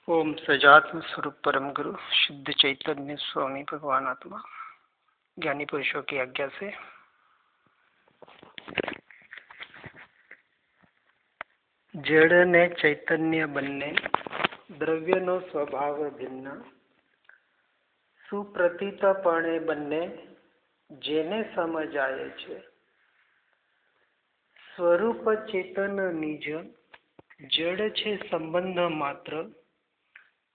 ओम सजात्म स्वरूप परम गुरु शुद्ध चैतन्य स्वामी भगवान आत्मा ज्ञानी पुरुषों की आज्ञा से जड़ ने चैतन्य बनने द्रव्य नो स्वभाव भिन्न सुप्रतीतपणे बनने जेने समझ आए छे स्वरूप चेतन निज जड़ छे संबंध मात्र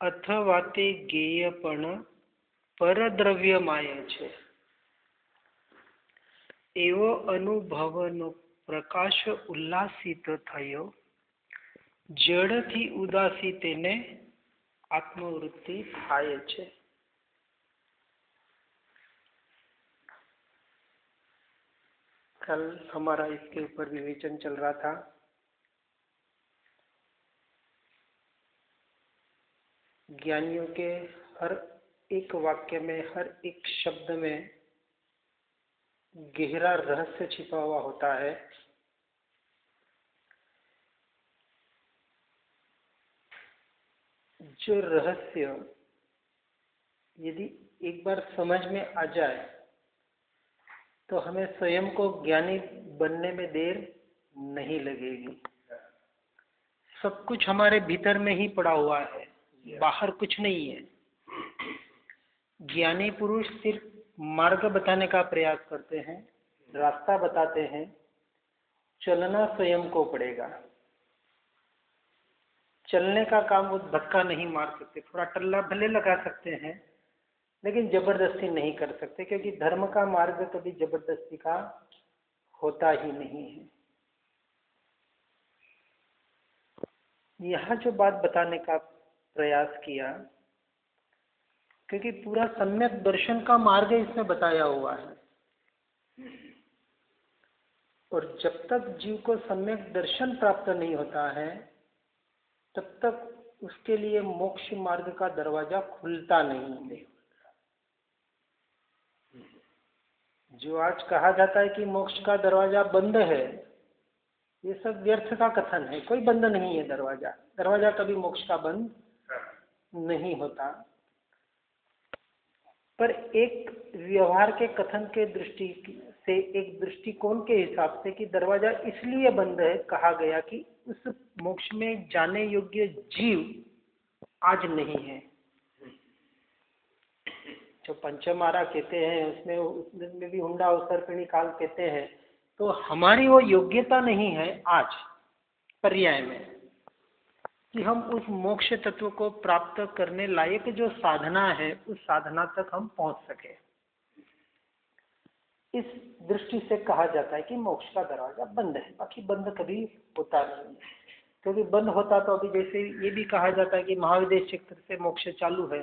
अथवा ते ज्ञेयपण परद्रव्य माये छे एवो अनुभवनो प्रकाश उल्लासित थयो जड़थी उदासी तेने आत्मवृत्ति थाय छे। कल हमारा इसके ऊपर विवेचन चल रहा था। ज्ञानियों के हर एक वाक्य में, हर एक शब्द में गहरा रहस्य छिपा हुआ होता है। जो रहस्य यदि एक बार समझ में आ जाए तो हमें स्वयं को ज्ञानी बनने में देर नहीं लगेगी। सब कुछ हमारे भीतर में ही पड़ा हुआ है, बाहर कुछ नहीं है। ज्ञानी पुरुष सिर्फ मार्ग बताने का प्रयास करते हैं, रास्ता बताते हैं। चलना स्वयं को पड़ेगा। चलने का काम वो धक्का नहीं मार सकते, थोड़ा टल्ला भले लगा सकते हैं लेकिन जबरदस्ती नहीं कर सकते, क्योंकि धर्म का मार्ग कभी जबरदस्ती का होता ही नहीं है। यहाँ जो बात बताने का प्रयास किया, क्योंकि पूरा सम्यक दर्शन का मार्ग इसमें बताया हुआ है, और जब तक जीव को सम्यक दर्शन प्राप्त नहीं होता है तब तक उसके लिए मोक्ष मार्ग का दरवाजा खुलता नहीं है। जो आज कहा जाता है कि मोक्ष का दरवाजा बंद है, ये सब व्यर्थ का कथन है। कोई बंद नहीं है दरवाजा। दरवाजा कभी मोक्ष का बंद नहीं होता। पर एक व्यवहार के कथन के दृष्टि से, एक दृष्टिकोण के हिसाब से कि दरवाजा इसलिए बंद है, कहा गया कि उस मोक्ष में जाने योग्य जीव आज नहीं है। जो पंचमारा कहते हैं उसमें भी हुंडा अवसर्पिणी काल कहते हैं, तो हमारी वो योग्यता नहीं है आज पर्याय में कि हम उस मोक्ष तत्व को प्राप्त करने लायक जो साधना है उस साधना तक हम पहुंच सके। इस दृष्टि से कहा जाता है कि मोक्ष का दरवाजा बंद है। बाकी बंद कभी होता नहीं, क्योंकि बंद होता तो अभी जैसे ये भी कहा जाता है कि महाविदेश चक्र से मोक्ष चालू है,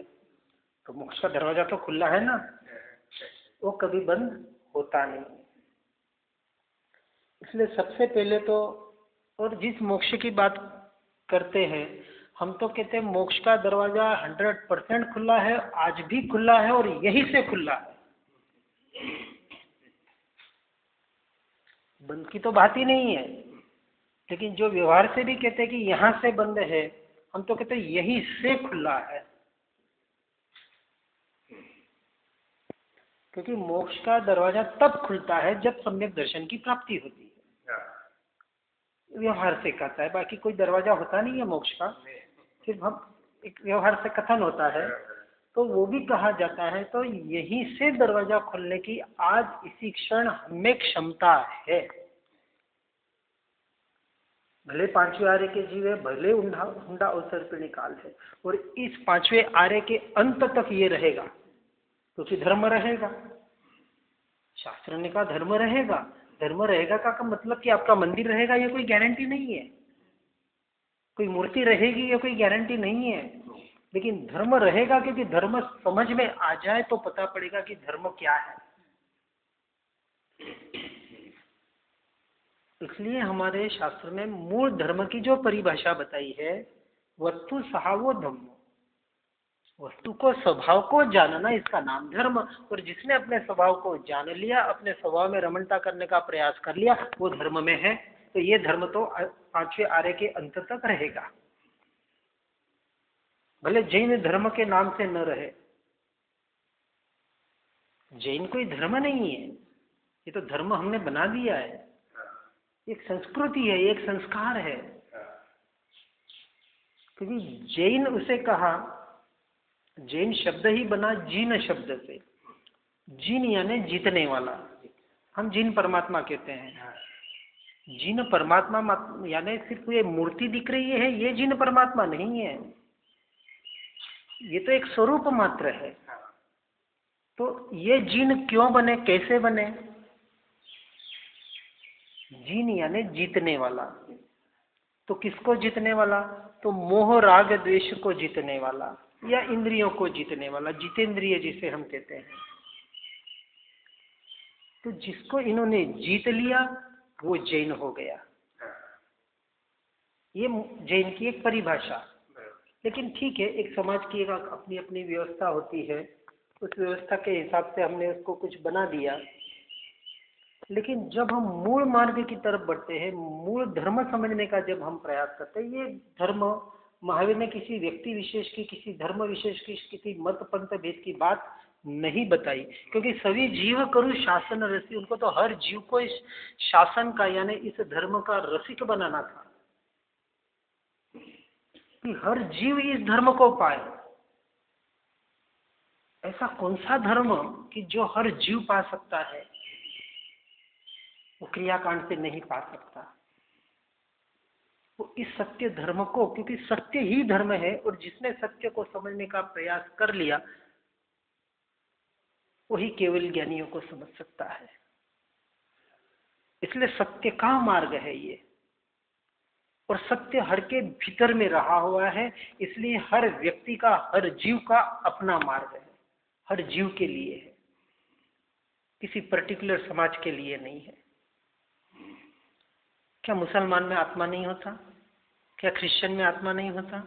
तो मोक्ष का दरवाजा तो खुला है ना, वो कभी बंद होता नहीं। इसलिए सबसे पहले तो, और जिस मोक्ष की बात करते हैं हम तो कहते हैं मोक्ष का दरवाजा 100% खुला है, आज भी खुला है और यही से खुला है। बंद की तो बात ही नहीं है। लेकिन जो व्यवहार से भी कहते हैं कि यहां से बंद है, हम तो कहते हैं यही से खुला है। क्योंकि मोक्ष का दरवाजा तब खुलता है जब सम्यक दर्शन की प्राप्ति होती है। व्यवहार से कहता है, बाकी कोई दरवाजा होता नहीं है मोक्ष का, सिर्फ हम एक व्यवहार से कथन होता है। तो वो भी कहा जाता है, तो यहीं से दरवाजा खोलने की आज इसी क्षण हमें क्षमता है। भले पांचवें आर्य के जीव है, भले हुंडा अवसर्पिणी काल है, और इस पांचवें आर्य के अंत तक ये रहेगा, क्योंकि धर्म रहेगा। शास्त्र ने कहा धर्म रहेगा। धर्म रहेगा का मतलब कि आपका मंदिर रहेगा, ये कोई गारंटी नहीं है। कोई मूर्ति रहेगी, ये कोई गारंटी नहीं है। लेकिन धर्म रहेगा, क्योंकि धर्म समझ में आ जाए तो पता पड़ेगा कि धर्म क्या है। इसलिए हमारे शास्त्र में मूल धर्म की जो परिभाषा बताई है, वस्तु सहावो धम्मो, वस्तु को, स्वभाव को जानना, इसका नाम धर्म। और जिसने अपने स्वभाव को जान लिया, अपने स्वभाव में रमणता करने का प्रयास कर लिया, वो धर्म में है। तो ये धर्म तो पांचवें आर्य के अंत तक रहेगा। भले जैन धर्म के नाम से न रहे, जैन कोई धर्म नहीं है, ये तो धर्म हमने बना दिया है, एक संस्कृति है, एक संस्कार है। क्योंकि जैन उसे कहा, जैन शब्द ही बना जीन शब्द से, जीन यानी जीतने वाला, हम जीन परमात्मा कहते हैं। जीन परमात्मा यानी सिर्फ ये मूर्ति दिख रही है, ये जीन परमात्मा नहीं है, ये तो एक स्वरूप मात्र है। तो ये जीन क्यों बने, कैसे बने? जीन यानी जीतने वाला। तो किसको जीतने वाला? तो मोह राग द्वेष को जीतने वाला, या इंद्रियों को जीतने वाला, जितेंद्रिय जिसे हम कहते हैं। तो जिसको इन्होंने जीत लिया वो जैन हो गया। ये जैन की एक परिभाषा। लेकिन ठीक है, एक समाज की एक अपनी अपनी व्यवस्था होती है, उस व्यवस्था के हिसाब से हमने उसको कुछ बना दिया। लेकिन जब हम मूल मार्ग की तरफ बढ़ते हैं, मूल धर्म समझने का जब हम प्रयास करते हैं, ये धर्म महावीर ने किसी व्यक्ति विशेष की, किसी धर्म विशेष की, किसी मत पंथ भेद की बात नहीं बताई। क्योंकि सभी जीव करू शासन रसी, उनको तो हर जीव को इस शासन का यानी इस धर्म का रसिक बनाना था, कि हर जीव इस धर्म को पाए। ऐसा कौन सा धर्म कि जो हर जीव पा सकता है, वो क्रियाकांड से नहीं पा सकता। वो इस सत्य धर्म को, क्योंकि सत्य ही धर्म है, और जिसने सत्य को समझने का प्रयास कर लिया वही केवल ज्ञानियों को समझ सकता है। इसलिए सत्य का मार्ग है ये, और सत्य हर के भीतर में रहा हुआ है। इसलिए हर व्यक्ति का, हर जीव का अपना मार्ग है, हर जीव के लिए है, किसी पर्टिकुलर समाज के लिए नहीं है। क्या मुसलमान में आत्मा नहीं होता? क्या क्रिश्चियन में आत्मा नहीं होता?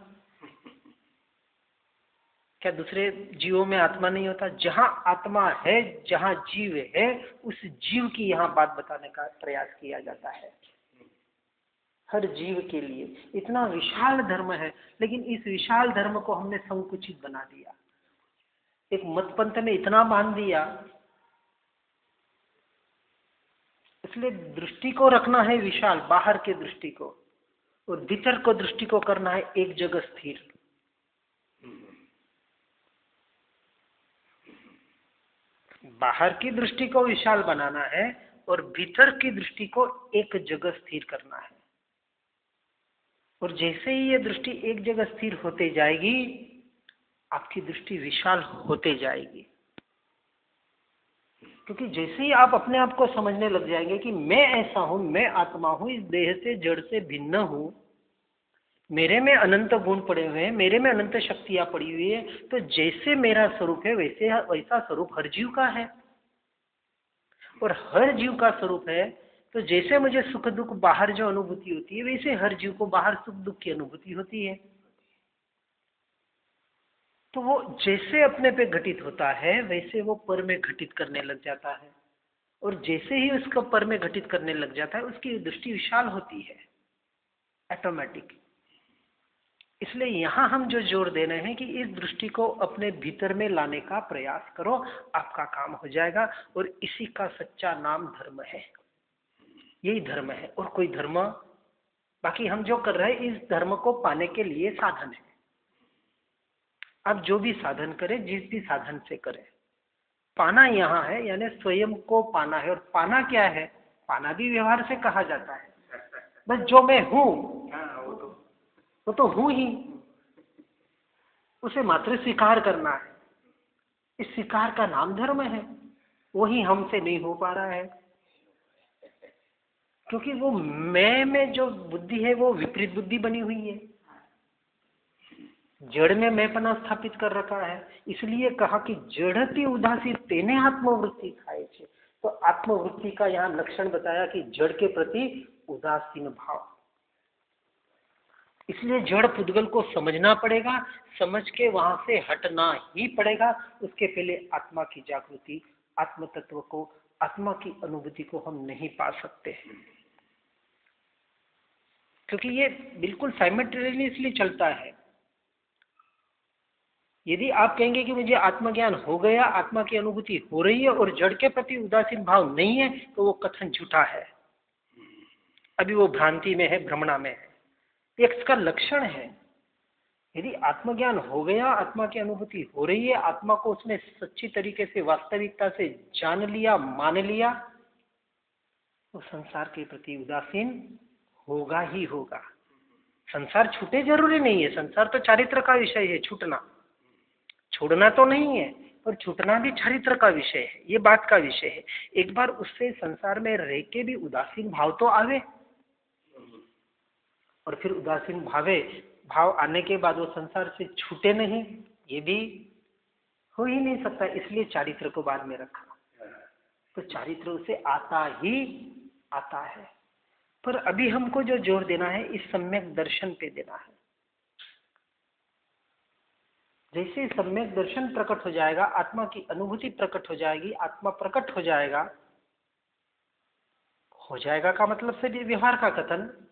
क्या दूसरे जीवों में आत्मा नहीं होता? जहां आत्मा है, जहां जीव है, उस जीव की यहां बात बताने का प्रयास किया जाता है। हर जीव के लिए इतना विशाल धर्म है, लेकिन इस विशाल धर्म को हमने संकुचित बना दिया, एक मतपंथ में इतना बांध दिया। इसलिए दृष्टि को रखना है विशाल, बाहर के दृष्टि को, और भीतर को दृष्टि को करना है एक जगह स्थिर। बाहर की दृष्टि को विशाल बनाना है और भीतर की दृष्टि को एक जगह स्थिर करना है। और जैसे ही ये दृष्टि एक जगह स्थिर होते जाएगी, आपकी दृष्टि विशाल होते जाएगी। क्योंकि जैसे ही आप अपने आप को समझने लग जाएंगे कि मैं ऐसा हूं, मैं आत्मा हूं, इस देह से जड़ से भिन्न हूं, मेरे में अनंत गुण पड़े हुए हैं, मेरे में अनंत शक्तियां पड़ी हुई है, तो जैसे मेरा स्वरूप है वैसा स्वरूप हर जीव का है। और हर जीव का स्वरूप है, तो जैसे मुझे सुख दुख बाहर जो अनुभूति होती है, वैसे हर जीव को बाहर सुख दुख की अनुभूति होती है। तो वो जैसे अपने पे घटित होता है, वैसे वो पर में घटित करने लग जाता है। और जैसे ही उसको पर में घटित करने लग जाता है, उसकी दृष्टि विशाल होती है, ऑटोमेटिक। इसलिए यहां हम जो जोर दे रहे हैं कि इस दृष्टि को अपने भीतर में लाने का प्रयास करो, आपका काम हो जाएगा। और इसी का सच्चा नाम धर्म है, यही धर्म है और कोई धर्म। बाकी हम जो कर रहे हैं, इस धर्म को पाने के लिए साधन है। आप जो भी साधन करें, जिस भी साधन से करें, पाना यहाँ है, यानी स्वयं को पाना है। और पाना क्या है? पाना भी व्यवहार से कहा जाता है। बस जो मैं हूं वो तो हूं ही, उसे मात्र स्वीकार करना है। इस स्वीकार का नाम धर्म है। वही हमसे नहीं हो पा रहा है, क्योंकि वो मैं में जो बुद्धि है वो विपरीत बुद्धि बनी हुई है। जड़ में मैंपना स्थापित कर रखा है। इसलिए कहा कि जड़ती उदासी तेने आत्मवृत्ति खाए छे। तो आत्मवृत्ति का यहाँ लक्षण बताया कि जड़ के प्रति उदासीन भाव। इसलिए जड़ पुद्गल को समझना पड़ेगा, समझ के वहां से हटना ही पड़ेगा। उसके पहले आत्मा की जागृति, आत्म तत्व को, आत्मा की अनुभूति को हम नहीं पा सकते, क्योंकि ये बिल्कुल साइमल्टेनियसली चलता है। यदि आप कहेंगे कि मुझे आत्मज्ञान हो गया, आत्मा की अनुभूति हो रही है और जड़ के प्रति उदासीन भाव नहीं है, तो वो कथन झूठा है। अभी वो भ्रांति में है, भ्रमणा में है। ये इसका लक्षण है। यदि आत्मज्ञान हो गया, आत्मा की अनुभूति हो रही है, आत्मा को उसने सच्ची तरीके से वास्तविकता से जान लिया, मान लिया, तो संसार के प्रति उदासीन होगा ही होगा। संसार छूटे जरूरी नहीं है, संसार तो चारित्र का विषय है, छूटना छोड़ना तो नहीं है, पर छूटना भी चारित्र का विषय है, ये बात का विषय है। एक बार उससे संसार में रह के भी उदासीन भाव तो आवे, और फिर उदासीन भाव आने के बाद वो संसार से छूटे नहीं, ये भी हो ही नहीं सकता। इसलिए चारित्र को बाद में रखा। तो चारित्र उसे आता ही आता है। पर अभी हमको जो जोर देना है, इस सम्यक दर्शन पे देना है। जैसे सम्यक दर्शन प्रकट हो जाएगा, आत्मा की अनुभूति प्रकट हो जाएगी, आत्मा प्रकट हो जाएगा का मतलब से भी व्यवहार का कथन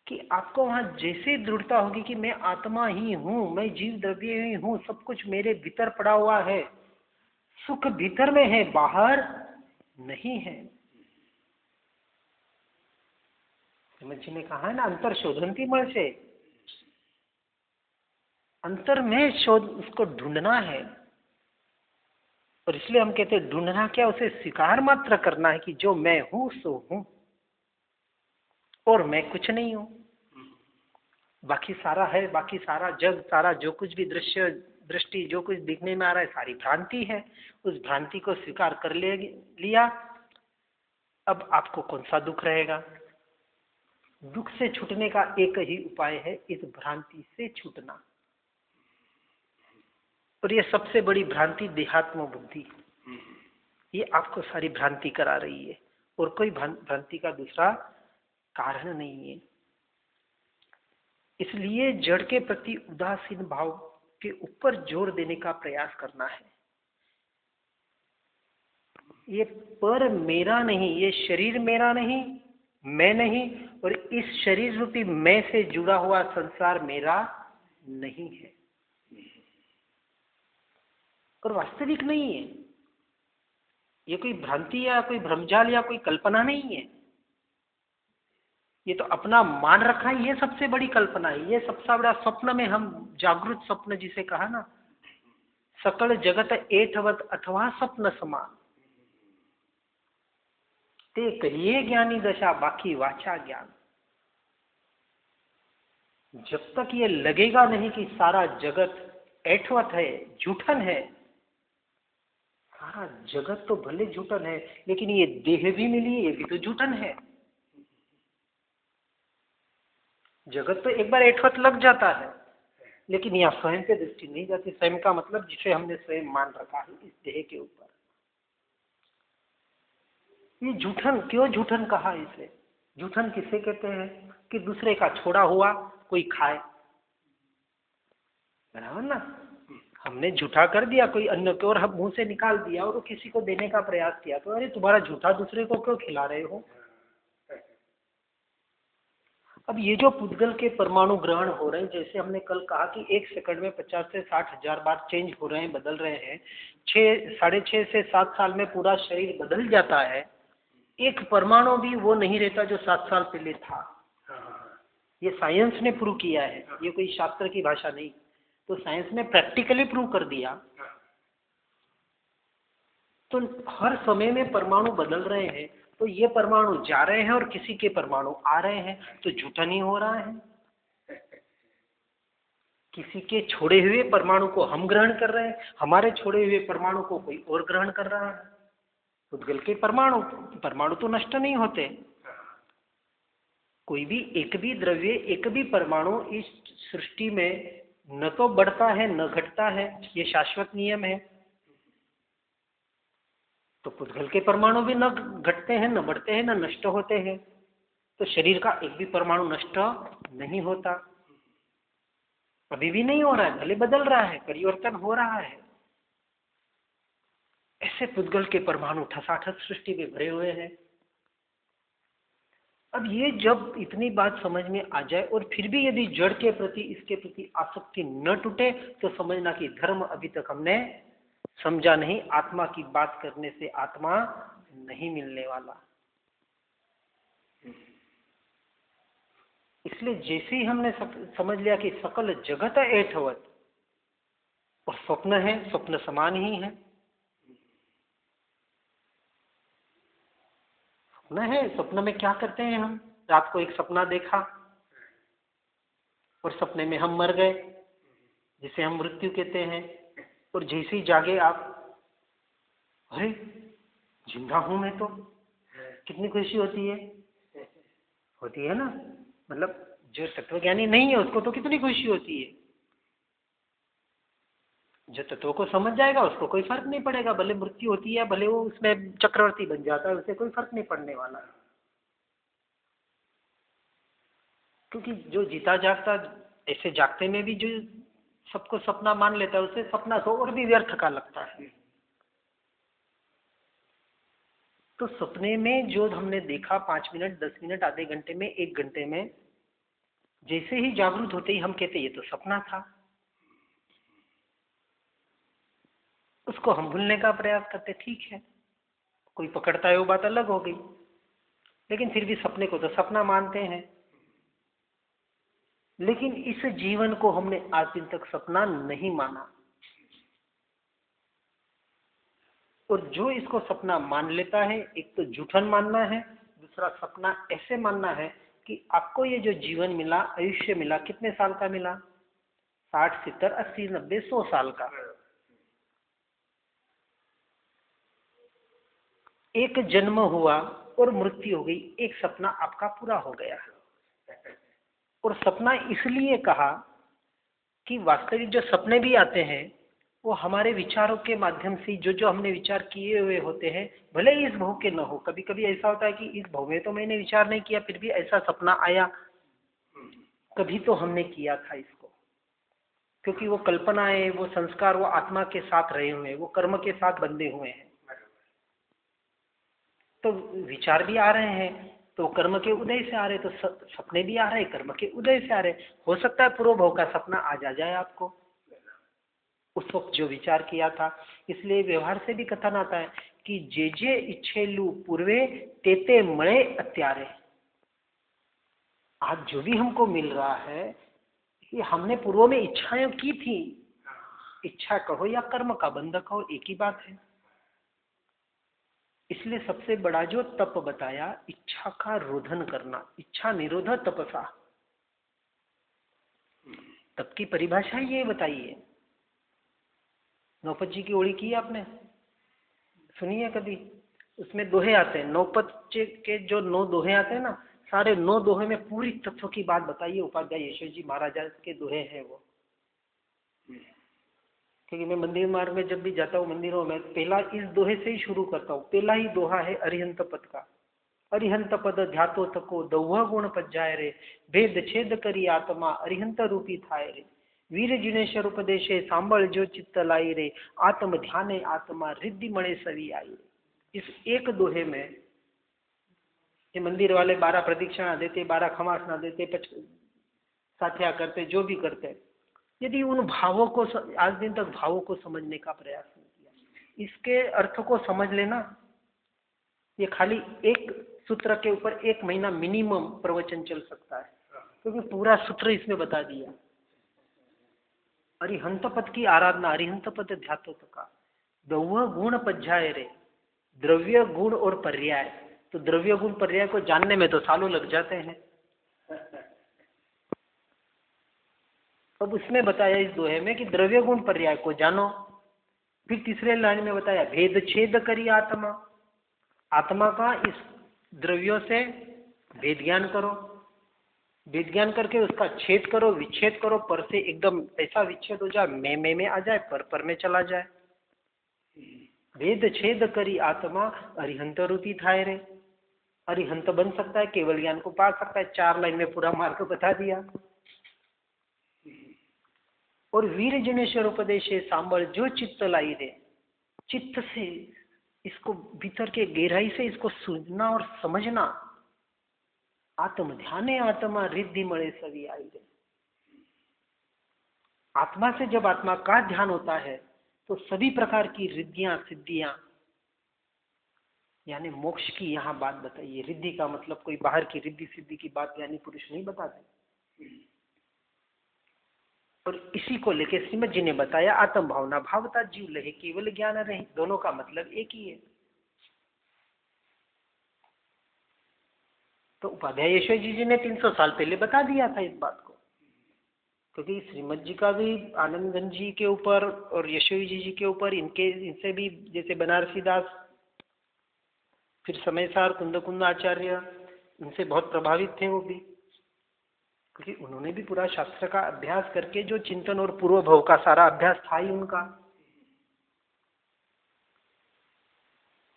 कि आपको वहां जैसे दृढ़ता होगी कि मैं आत्मा ही हूं, मैं जीव द्रव्य ही हूं, सब कुछ मेरे भीतर पड़ा हुआ है, सुख भीतर में है, बाहर नहीं है। समझ जी ने कहा है ना, अंतर शोधनती मल से, अंतर में शोध, उसको ढूंढना है। और इसलिए हम कहते हैं ढूंढना क्या, उसे स्वीकार मात्र करना है कि जो मैं हूं सो हूं, और मैं कुछ नहीं हूं। बाकी सारा है, बाकी सारा जग, सारा जो कुछ भी दृश्य दृष्टि जो कुछ दिखने में आ रहा है, सारी भ्रांति है। उस भ्रांति को स्वीकार कर लिया। अब आपको कौन सा दुख रहेगा? दुख से छूटने का एक ही उपाय है, इस भ्रांति से छूटना। और ये सबसे बड़ी भ्रांति देहात्म बुद्धि, ये आपको सारी भ्रांति करा रही है, और कोई भ्रांति का दूसरा कारण नहीं है। इसलिए जड़ के प्रति उदासीन भाव के ऊपर जोर देने का प्रयास करना है। ये पर मेरा नहीं, ये शरीर मेरा नहीं, मैं नहीं, और इस शरीर रूपी मैं से जुड़ा हुआ संसार मेरा नहीं है, और वास्तविक नहीं है। ये कोई भ्रांति या कोई भ्रमजाल या कोई कल्पना नहीं है। ये तो अपना मान रखा है, ये सबसे बड़ी कल्पना है। ये सबसे बड़ा स्वप्न में हम जागृत स्वप्न जिसे कहा ना, सकल जगत एठवत अथवा स्वप्न समान, ते कहिए ज्ञानी दशा बाकी वाचा ज्ञान। जब तक ये लगेगा नहीं कि सारा जगत ऐठवत है, झूठन है, सारा जगत तो भले झूठन है, लेकिन ये देह भी मिली, ये भी तो झूठन है। जगत तो एक बार ऐठवत लग जाता है, लेकिन यहाँ स्वयं पे दृष्टि नहीं जाती। स्वयं का मतलब जिसे हमने स्वयं मान रखा है इस देह के ऊपर। ये झूठन, क्यों झूठन कहा इसे? झूठन किसे कहते हैं? कि दूसरे का छोड़ा हुआ कोई खाए, बराबर ना। हमने झूठा कर दिया कोई अन्न को, और हम मुंह से निकाल दिया, और वो किसी को देने का प्रयास किया, तो अरे तुम्हारा झूठा दूसरे को क्यों खिला रहे हो? अब ये जो पुद्गल के परमाणु ग्रहण हो रहे हैं, जैसे हमने कल कहा कि 1 सेकंड में 50 से 60 हजार बार चेंज हो रहे हैं, बदल रहे हैं। 6.5 से 7 साल में पूरा शरीर बदल जाता है। एक परमाणु भी वो नहीं रहता जो 7 साल पहले था। ये साइंस ने प्रूव किया है, ये कोई शास्त्र की भाषा नहीं। तो साइंस ने प्रैक्टिकली प्रूव कर दिया। तो हर समय में परमाणु बदल रहे हैं, तो ये परमाणु जा रहे हैं और किसी के परमाणु आ रहे हैं, तो झूठा नहीं हो रहा है। किसी के छोड़े हुए परमाणु को हम ग्रहण कर रहे हैं, हमारे छोड़े हुए परमाणु को कोई और ग्रहण कर रहा है। पुद्गल के परमाणु तो नष्ट नहीं होते। कोई भी एक भी द्रव्य, एक भी परमाणु इस सृष्टि में न तो बढ़ता है न घटता है, ये शाश्वत नियम है। तो पुद्गल के परमाणु भी न घटते हैं, न बढ़ते हैं, न नष्ट होते हैं। तो शरीर का एक भी परमाणु नष्ट नहीं होता, अभी भी नहीं हो रहा है, भले बदल रहा है, परिवर्तन हो रहा है। ऐसे पुद्गल के परमाणु ठसाठस सृष्टि में भरे हुए हैं। अब ये जब इतनी बात समझ में आ जाए और फिर भी यदि जड़ के प्रति इसके प्रति आसक्ति न टूटे तो समझना कि धर्म अभी तक हमने समझा नहीं। आत्मा की बात करने से आत्मा नहीं मिलने वाला। इसलिए जैसे ही हमने समझ लिया कि सकल जगत ऐठवत और स्वप्न है, स्वप्न समान ही है। स्वप्न है, स्वप्न में क्या करते हैं हम? रात को एक सपना देखा और सपने में हम मर गए, जिसे हम मृत्यु कहते हैं। और जैसे ही जागे आप, अरे जिंदा हूं मैं तो, कितनी खुशी होती है। होती है ना? मतलब जो तत्वज्ञानी नहीं है उसको तो कितनी खुशी होती है। जो तत्व को समझ जाएगा उसको कोई फर्क नहीं पड़ेगा, भले मृत्यु होती है, भले वो उसमें चक्रवर्ती बन जाता है, उसे कोई फर्क नहीं पड़ने वाला। क्योंकि जो जीता जागता, ऐसे जागते में भी जो सबको सपना मान लेता है, उसे सपना तो और भी व्यर्थ का लगता है। तो सपने में जो हमने देखा 5 मिनट, 10 मिनट, आधे घंटे में, 1 घंटे में, जैसे ही जागरूक होते ही हम कहते ये तो सपना था। उसको हम भूलने का प्रयास करते, ठीक है, कोई पकड़ता है वो बात अलग हो गई, लेकिन फिर भी सपने को तो सपना मानते हैं। लेकिन इस जीवन को हमने आज दिन तक सपना नहीं माना। और जो इसको सपना मान लेता है, एक तो झूठन मानना है, दूसरा सपना ऐसे मानना है कि आपको ये जो जीवन मिला, आयुष्य मिला, कितने साल का मिला? 60, 70, 80, 90, 100 साल का। एक जन्म हुआ और मृत्यु हो गई, एक सपना आपका पूरा हो गया। और सपना इसलिए कहा कि वास्तविक जो सपने भी आते हैं वो हमारे विचारों के माध्यम से, जो जो हमने विचार किए हुए होते हैं, भले ही इस भव के न हो। कभी कभी ऐसा होता है कि इस भव में तो मैंने विचार नहीं किया, फिर भी ऐसा सपना आया, कभी तो हमने किया था इसको। क्योंकि वो कल्पनाएं, वो संस्कार, वो आत्मा के साथ रहे हुए हैं, वो कर्म के साथ बंधे हुए हैं। तो विचार भी आ रहे हैं तो कर्म के उदय से आ रहे, तो सपने भी आ रहे हैं कर्म के उदय से आ रहे। हो सकता है पूर्व भव का सपना आज आ जाए आपको, उस वक्त जो विचार किया था। इसलिए व्यवहार से भी कथन आता है कि जे जे इच्छेलु पूर्वे तेते मळे अत्यारे। आज जो भी हमको मिल रहा है ये हमने पूर्व में इच्छाएं की थी। इच्छा कहो या कर्म का बंध कहो, एक ही बात है। इसलिए सबसे बड़ा जो तप बताया, इच्छा का रोधन करना, इच्छा निरोध तपसा। तप की परिभाषा ये बताइए। नौपत जी की ओड़ी की आपने सुनी है कभी? उसमें दोहे आते हैं, नौपत के जो 9 दोहे आते हैं ना, सारे 9 दोहे में पूरी तत्व की बात बताइए। उपाध्याय यशोर जी महाराजा के दोहे हैं वो। क्योंकि मैं मंदिर मार्ग में जब भी जाता हूँ मंदिरों में, पहला इस दोहे से ही शुरू करता हूँ। पहला ही दोहा है अरिहंत पद का। अरिहंत पद ध्यातो तको दौह गुण पज्जाय रे, भेद छेद करी आत्मा अरिहंत रूपी थाय रे, वीर जिनेश्वर उपदेशे सांबल जो चित्त लाई रे, आत्म ध्याने आत्मा रिद्धि मणे सवी आई रे। इस एक दोहे में ये मंदिर वाले 12 प्रदक्षिणा देते, 12 खमासना देते, साथिया करते, जो भी करते, यदि उन भावों को आज दिन तक भावों को समझने का प्रयास नहीं किया, इसके अर्थ को समझ लेना, ये खाली एक सूत्र के ऊपर 1 महीना मिनिमम प्रवचन चल सकता है, क्योंकि पूरा सूत्र इसमें बता दिया। अरिहंत पद की आराधना, अरिहंत पद ध्यातो का दौह गुण पज्जाए रे, द्रव्य गुण और पर्याय। तो द्रव्य गुण पर्याय को जानने में तो सालों लग जाते हैं। अब उसमें बताया इस दोहे में कि द्रव्य गुण पर्याय को जानो। फिर तीसरे लाइन में बताया भेद छेद करी आत्मा, आत्मा का इस द्रव्यों से भेद ज्ञान करो, भेद ज्ञान करके उसका छेद करो, विच्छेद करो, पर से एकदम ऐसा विच्छेद हो जाए, मैं में आ जाए, पर में चला जाए। भेद छेद करी आत्मा अरिहंत रूपी थाय रे। अरिहंत बन सकता है, केवल ज्ञान को पा सकता है। 4 लाइन में पूरा मार्ग बता दिया। और वीर जिनेश्वर उपदेशे सांबल जो चित्त लाई रे, चित्त से इसको भीतर के गहराई से इसको सुनना और समझना। आत्म ध्याने आत्मा रिद्धि मळे सभी आई रे। आत्मा से जब आत्मा का ध्यान होता है तो सभी प्रकार की रिद्धियां सिद्धियां, यानी मोक्ष की यहाँ बात बताइए। रिद्धि का मतलब कोई बाहर की रिद्धि सिद्धि की बात ज्ञानी पुरुष नहीं बताते। और इसी को लेके श्रीमद जी ने बताया आत्म भावना भावता जीव लहे केवल ज्ञान रहे। दोनों का मतलब एक ही है। तो उपाध्याय यशोई जी ने 300 साल पहले बता दिया था इस बात को, क्योंकि श्रीमद जी का भी आनंदन जी के ऊपर और यशोई जी के ऊपर इनसे भी, जैसे बनारसी दास, फिर समयसार कुंद आचार्य, इनसे बहुत प्रभावित थे वो भी, क्योंकि उन्होंने भी पूरा शास्त्र का अभ्यास करके जो चिंतन और पूर्व भव का सारा अभ्यास था ही उनका।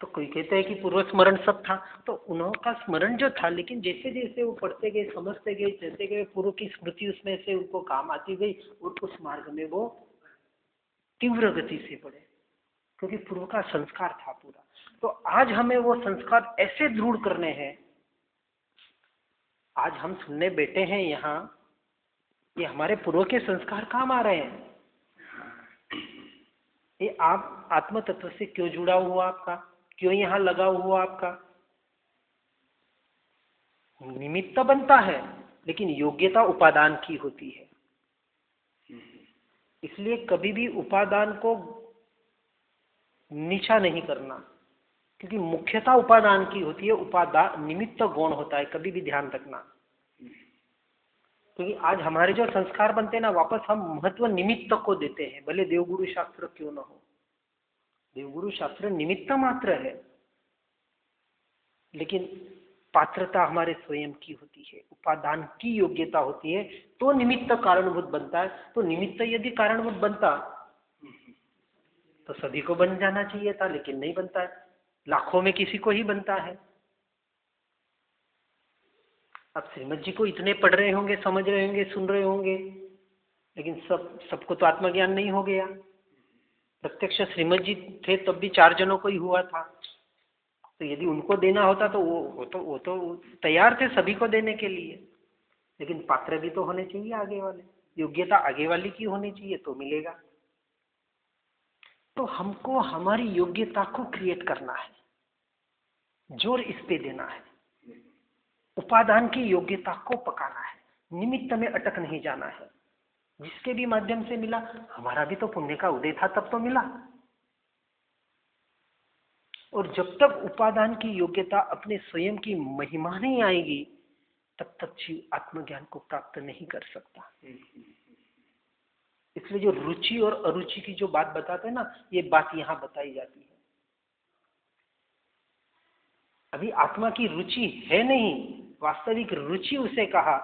तो कोई कहते हैं कि पूर्व स्मरण सब था, तो उनका स्मरण जो था, लेकिन जैसे जैसे वो पढ़ते गए समझते गए चलते गए, पूर्व की स्मृति उसमें से उनको काम आती गई और उस मार्ग में वो तीव्र गति से बढ़े, क्योंकि पूर्व का संस्कार था पूरा। तो आज हमें वो संस्कार ऐसे दृढ़ करने हैं। आज हम सुनने बैठे हैं यहाँ, ये हमारे पूर्व के संस्कार काम आ रहे हैं। ये आप आत्म तत्व से क्यों जुड़ा हुआ आपका, क्यों यहाँ लगा हुआ आपका? निमित्त बनता है, लेकिन योग्यता उपादान की होती है। इसलिए कभी भी उपादान को नीचा नहीं करना, क्योंकि मुख्यता उपादान की होती है, उपादान निमित्त गौण होता है, कभी भी ध्यान रखना। क्योंकि आज हमारे जो संस्कार बनते हैं ना, वापस हम महत्व निमित्त को देते हैं, भले देवगुरु शास्त्र क्यों न हो। देवगुरु शास्त्र निमित्त मात्र है, लेकिन पात्रता हमारे स्वयं की होती है, उपादान की योग्यता होती है, तो निमित्त कारणभूत बनता है। तो निमित्त यदि कारणभूत बनता तो सभी को बन जाना चाहिए था, लेकिन नहीं बनता है, लाखों में किसी को ही बनता है। अब श्रीमद जी को इतने पढ़ रहे होंगे, समझ रहे होंगे, सुन रहे होंगे, लेकिन सबको तो आत्मज्ञान नहीं हो गया। प्रत्यक्ष श्रीमद जी थे तब भी 4 जनों को ही हुआ था। तो यदि उनको देना होता तो वो तो तैयार थे सभी को देने के लिए, लेकिन पात्र भी तो होने चाहिए आगे वाले, योग्यता आगे वाली की होनी चाहिए तो मिलेगा। तो हमको हमारी योग्यता को क्रिएट करना है, जोर इस पे देना है, उपादान की योग्यता को पकाना है, निमित्त में अटक नहीं जाना है। जिसके भी माध्यम से मिला, हमारा भी तो पुण्य का उदय था तब तो मिला। और जब तक उपादान की योग्यता अपने स्वयं की महिमा नहीं आएगी, तब तक जीव आत्मज्ञान को प्राप्त नहीं कर सकता। इसलिए जो रुचि और अरुचि की जो बात बताते हैं ना, ये बात यहां बताई जाती है। अभी आत्मा की रुचि है नहीं, वास्तविक रुचि उसे कहा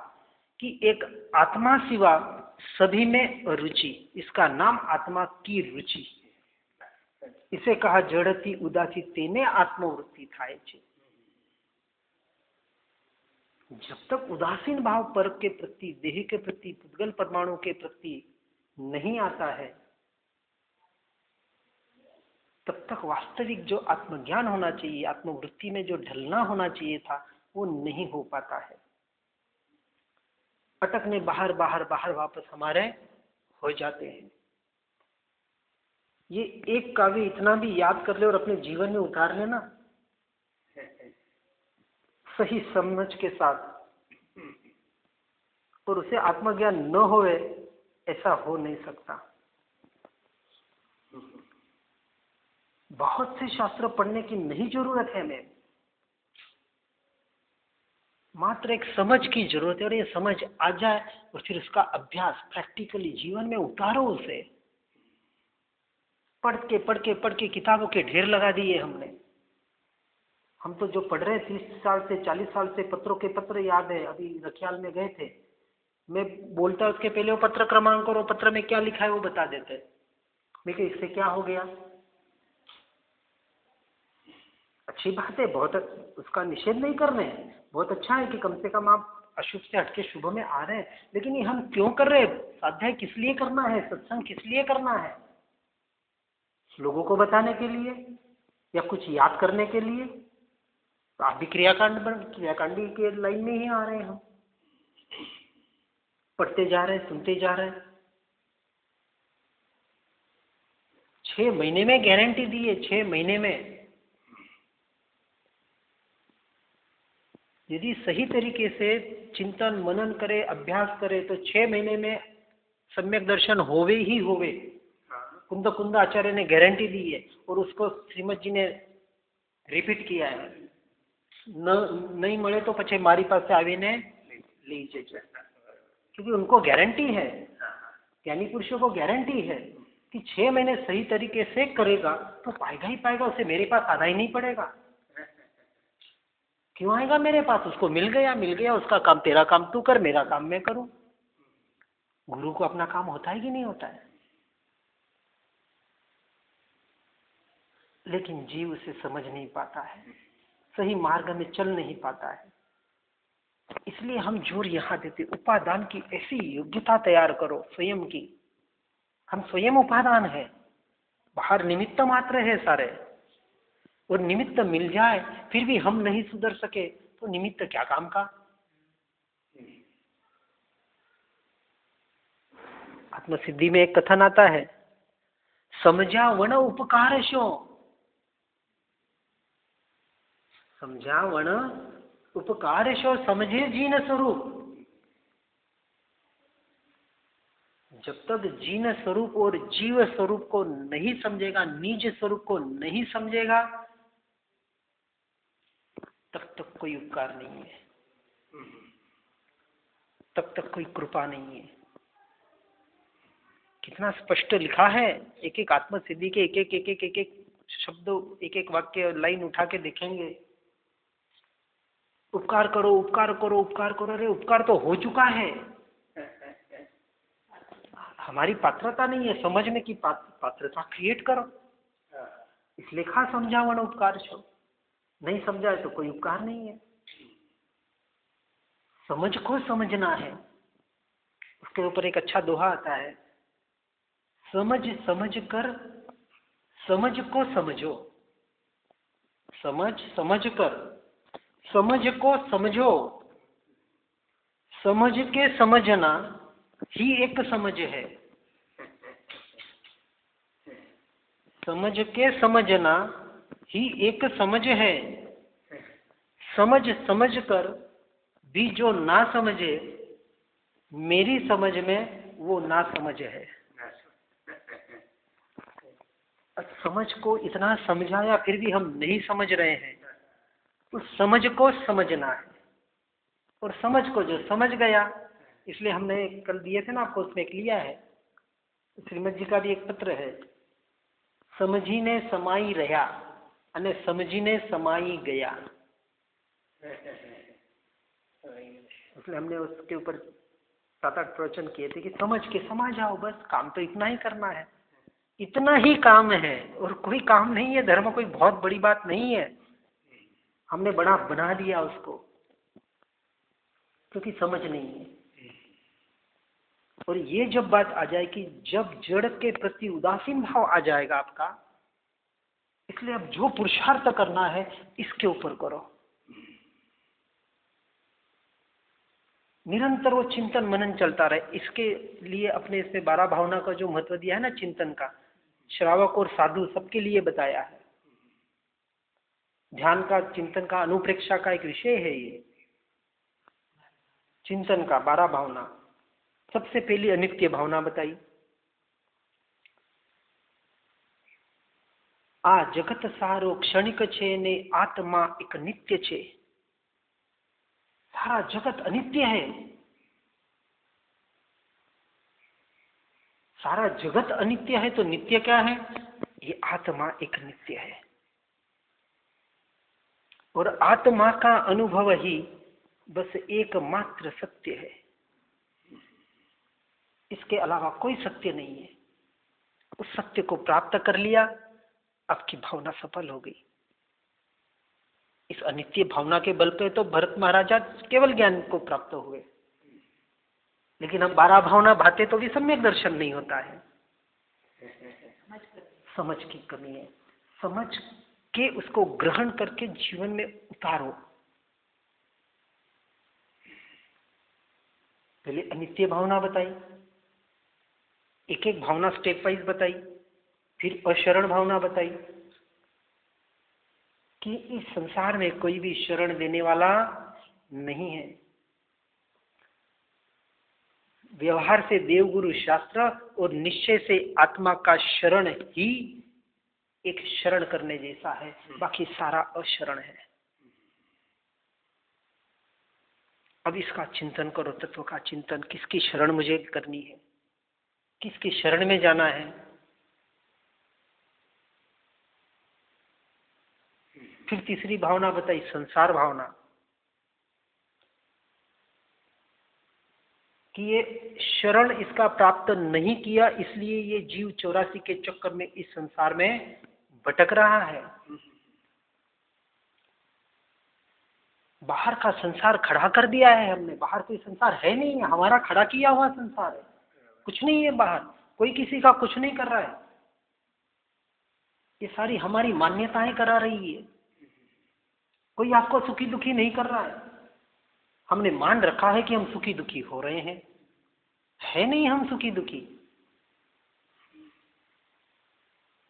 कि एक आत्मा सिवा सभी में रुचि, इसका नाम आत्मा की रुचि। इसे कहा जड़ती उदासी तेने आत्मवृत्ति थाय छे। जब तक उदासीन भाव पर के प्रति, देह के प्रति, पुद्गल परमाणु के प्रति नहीं आता है, तब तक वास्तविक जो आत्मज्ञान होना चाहिए, आत्मवृत्ति में जो ढलना होना चाहिए था, वो नहीं हो पाता है। अटकने बाहर बाहर बाहर वापस हमारे हो जाते हैं। ये एक काव्य इतना भी याद कर ले और अपने जीवन में उतार लेना, सही समझ के साथ, और उसे आत्मज्ञान न होए, ऐसा हो नहीं सकता। बहुत से शास्त्र पढ़ने की नहीं जरूरत है हमें, मात्र एक समझ की जरूरत है। और ये समझ आ जाए और फिर उसका अभ्यास प्रैक्टिकली जीवन में उतारो उसे। पढ़ के किताबों के ढेर लगा दिए हमने। हम तो जो पढ़ रहे हैं 30 साल से 40 साल से, पत्रों के पत्र याद है। अभी रखियाल में गए थे, मैं बोलता उसके पहले वो पत्र क्रमांक और वो पत्र में क्या लिखा है वो बता देते। मैं कहा इससे क्या हो गया? अच्छी बात है, बहुत, उसका निषेध नहीं कर रहे हैं, बहुत अच्छा है कि कम से कम आप अशुभ से हटके शुभ में आ रहे हैं। लेकिन ये हम क्यों कर रहे हैं? स्वाध्याय किस लिए करना है? सत्संग किस लिए करना है? लोगों को बताने के लिए या कुछ याद करने के लिए? तो आप भी क्रियाकांडी के लाइन में ही आ रहे हैं। हम पढ़ते जा रहे हैं, सुनते जा रहे हैं। 6 महीने में गारंटी दी है, 6 महीने में यदि सही तरीके से चिंतन मनन करे, अभ्यास करे तो 6 महीने में सम्यक दर्शन होवे ही होवे। कुंद आचार्य ने गारंटी दी है और उसको श्रीमद जी ने रिपीट किया है। नहीं મળે तो પછી મારી પાસે આવીને લઈ જજો, क्योंकि उनको गारंटी है, ज्ञानी पुरुषों को गारंटी है कि 6 महीने सही तरीके से करेगा तो पाएगा ही पाएगा। उसे मेरे पास आना ही नहीं पड़ेगा। क्यों आएगा मेरे पास? उसको मिल गया। उसका काम तेरा काम तू कर, मेरा काम मैं करूं। गुरु को अपना काम होता है कि नहीं होता है? लेकिन जीव उसे समझ नहीं पाता है, सही मार्ग में चल नहीं पाता है। इसलिए हम जोर यहाँ देते, उपादान की ऐसी योग्यता तैयार करो स्वयं की। हम स्वयं उपादान है, बाहर निमित्त मात्र है सारे। और निमित्त मिल जाए फिर भी हम नहीं सुधर सके तो निमित्त क्या काम का? आत्मसिद्धि में एक कथन आता है, समझावण उपकार शो। समझावण उपकार शो, समझे जीन स्वरूप। जब तक जीन स्वरूप और जीव स्वरूप को नहीं समझेगा, निज स्वरूप को नहीं समझेगा, तब तक कोई उपकार नहीं है, तब तक कोई कृपा नहीं है। कितना स्पष्ट लिखा है। एक एक आत्मसिद्धि के एक एक शब्द, एक एक वाक्य, लाइन उठा के देखेंगे। उपकार करो, उपकार करो, उपकार करो। अरे उपकार तो हो चुका है। हमारी पात्रता नहीं है समझने की, पात्रता क्रिएट करो। इसलिए खा समझावण उपकार छो। नहीं समझा है तो कोई उपकार नहीं है। समझ को समझना है। उसके ऊपर एक अच्छा दोहा आता है, समझ समझ कर समझ को समझो। समझ समझ कर समझ को समझो। समझ के समझना ही एक समझ है। समझ के समझना ही एक समझ है। समझ समझ कर भी जो ना समझे, मेरी समझ में वो ना समझ है। समझ को इतना समझाया फिर भी हम नहीं समझ रहे हैं, उस समझ को समझना है। और समझ को जो समझ गया, इसलिए हमने कल दिए थे ना आपको, उसमें एक लिया है। श्रीमद जी का भी एक पत्र है, समझीने समाई रहा अने समझीने समाई गया। इसलिए हमने उसके ऊपर 7-8 प्रवचन किए थे कि समझ के समा जाओ, बस काम तो इतना ही करना है। इतना ही काम है और कोई काम नहीं है। धर्म कोई बहुत बड़ी बात नहीं है। हमने बड़ा बना दिया उसको, क्योंकि समझ नहीं है। और ये जब बात आ जाए कि जब जड़ के प्रति उदासीन भाव आ जाएगा आपका, इसलिए अब जो पुरुषार्थ करना है इसके ऊपर करो। निरंतर वो चिंतन मनन चलता रहे। इसके लिए अपने इसमें 12 भावना का जो महत्व दिया है ना, चिंतन का, श्रावक और साधु सबके लिए बताया है। ध्यान का, चिंतन का, अनुप्रेक्षा का एक विषय है ये चिंतन का। 12 भावना। सबसे पहली अनित्य भावना बताई। आ जगत सारो क्षणिक छे ने आत्मा एक नित्य छे। सारा जगत अनित्य है। सारा जगत अनित्य है तो नित्य क्या है? ये आत्मा एक नित्य है। और आत्मा का अनुभव ही बस एकमात्र सत्य है। इसके अलावा कोई सत्य नहीं है। उस सत्य को प्राप्त कर लिया, आपकी भावना सफल हो गई। इस अनित्य भावना के बल पे तो भरत महाराजा केवल ज्ञान को प्राप्त हुए। लेकिन हम 12 भावना भाते तो भी सम्यक दर्शन नहीं होता है। समझ की कमी है। समझ कि उसको ग्रहण करके जीवन में उतारो। पहले अनित्य भावना बताई, एक एक भावना स्टेप वाइज बताई, फिर अशरण भावना बताई कि इस संसार में कोई भी शरण देने वाला नहीं है। व्यवहार से देवगुरु शास्त्र और निश्चय से आत्मा का शरण ही एक शरण करने जैसा है, बाकी सारा अशरण है। अब इसका चिंतन करो, तत्व का चिंतन, किसकी शरण मुझे करनी है, किसकी शरण में जाना है। फिर तीसरी भावना बताई, संसार भावना, कि ये शरण इसका प्राप्त नहीं किया, इसलिए ये जीव 84 के चक्कर में इस संसार में भटक रहा है। बाहर का संसार खड़ा कर दिया है हमने, बाहर कोई संसार है नहीं है, हमारा खड़ा किया हुआ संसार है, कुछ नहीं है बाहर, कोई किसी का कुछ नहीं कर रहा है, ये सारी हमारी मान्यताएं करा रही है। कोई आपको सुखी दुखी नहीं कर रहा है, हमने मान रखा है कि हम सुखी दुखी हो रहे हैं, है नहीं हम सुखी दुखी।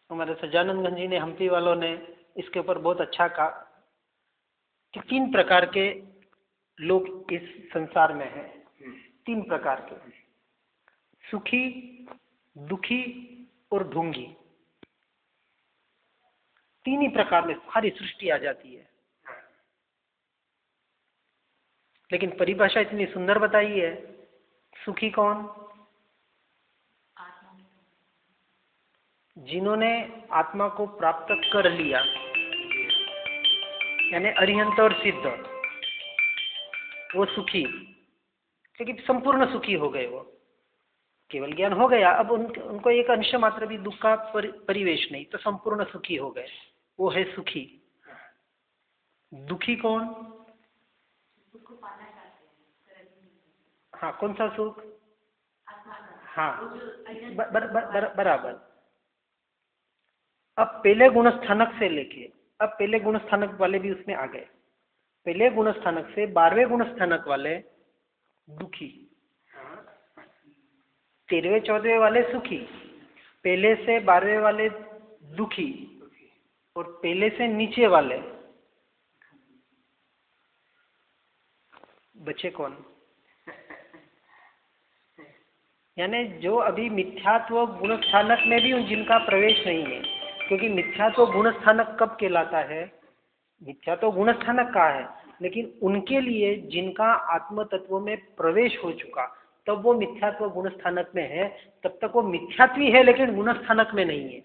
हमारे सज्जानंद जी ने, हम्पी वालों ने इसके ऊपर बहुत अच्छा कहा कि 3 प्रकार के लोग इस संसार में हैं, 3 प्रकार के, सुखी, दुखी और ढोंगी। 3 ही प्रकार में सारी सृष्टि आ जाती है। लेकिन परिभाषा इतनी सुंदर बताई है, सुखी कौन? जिन्होंने आत्मा को प्राप्त कर लिया, यानी अरिहंत और सिद्ध, वो सुखी, क्योंकि संपूर्ण सुखी हो गए, वो केवल ज्ञान हो गया, अब उनको एक अंश मात्र भी दुख का परिवेश नहीं, तो संपूर्ण सुखी हो गए, वो है सुखी। दुखी कौन? हाँ, कौन सा सुख? हाँ, बराबर। अब पहले गुण स्थानक से लेके, अब पहले गुण स्थानक वाले भी उसमें आ गए, पहले गुण स्थानक से 12वें गुण स्थानक वाले दुखी, 13वें 14वें वाले सुखी, पहले से 12वें वाले दुखी, और पहले से नीचे वाले बचे कौन? यानी जो अभी मिथ्यात्व गुण स्थानक में भी जिनका प्रवेश नहीं है, क्योंकि मिथ्यात्व गुण स्थानक कब कहलाता है? मिथ्यात्व गुण स्थानक का है, लेकिन उनके लिए जिनका आत्म तत्व में प्रवेश हो चुका, तब वो मिथ्यात्व गुण स्थानक में है, तब तक वो मिथ्यात्वी है लेकिन गुण स्थानक में नहीं है।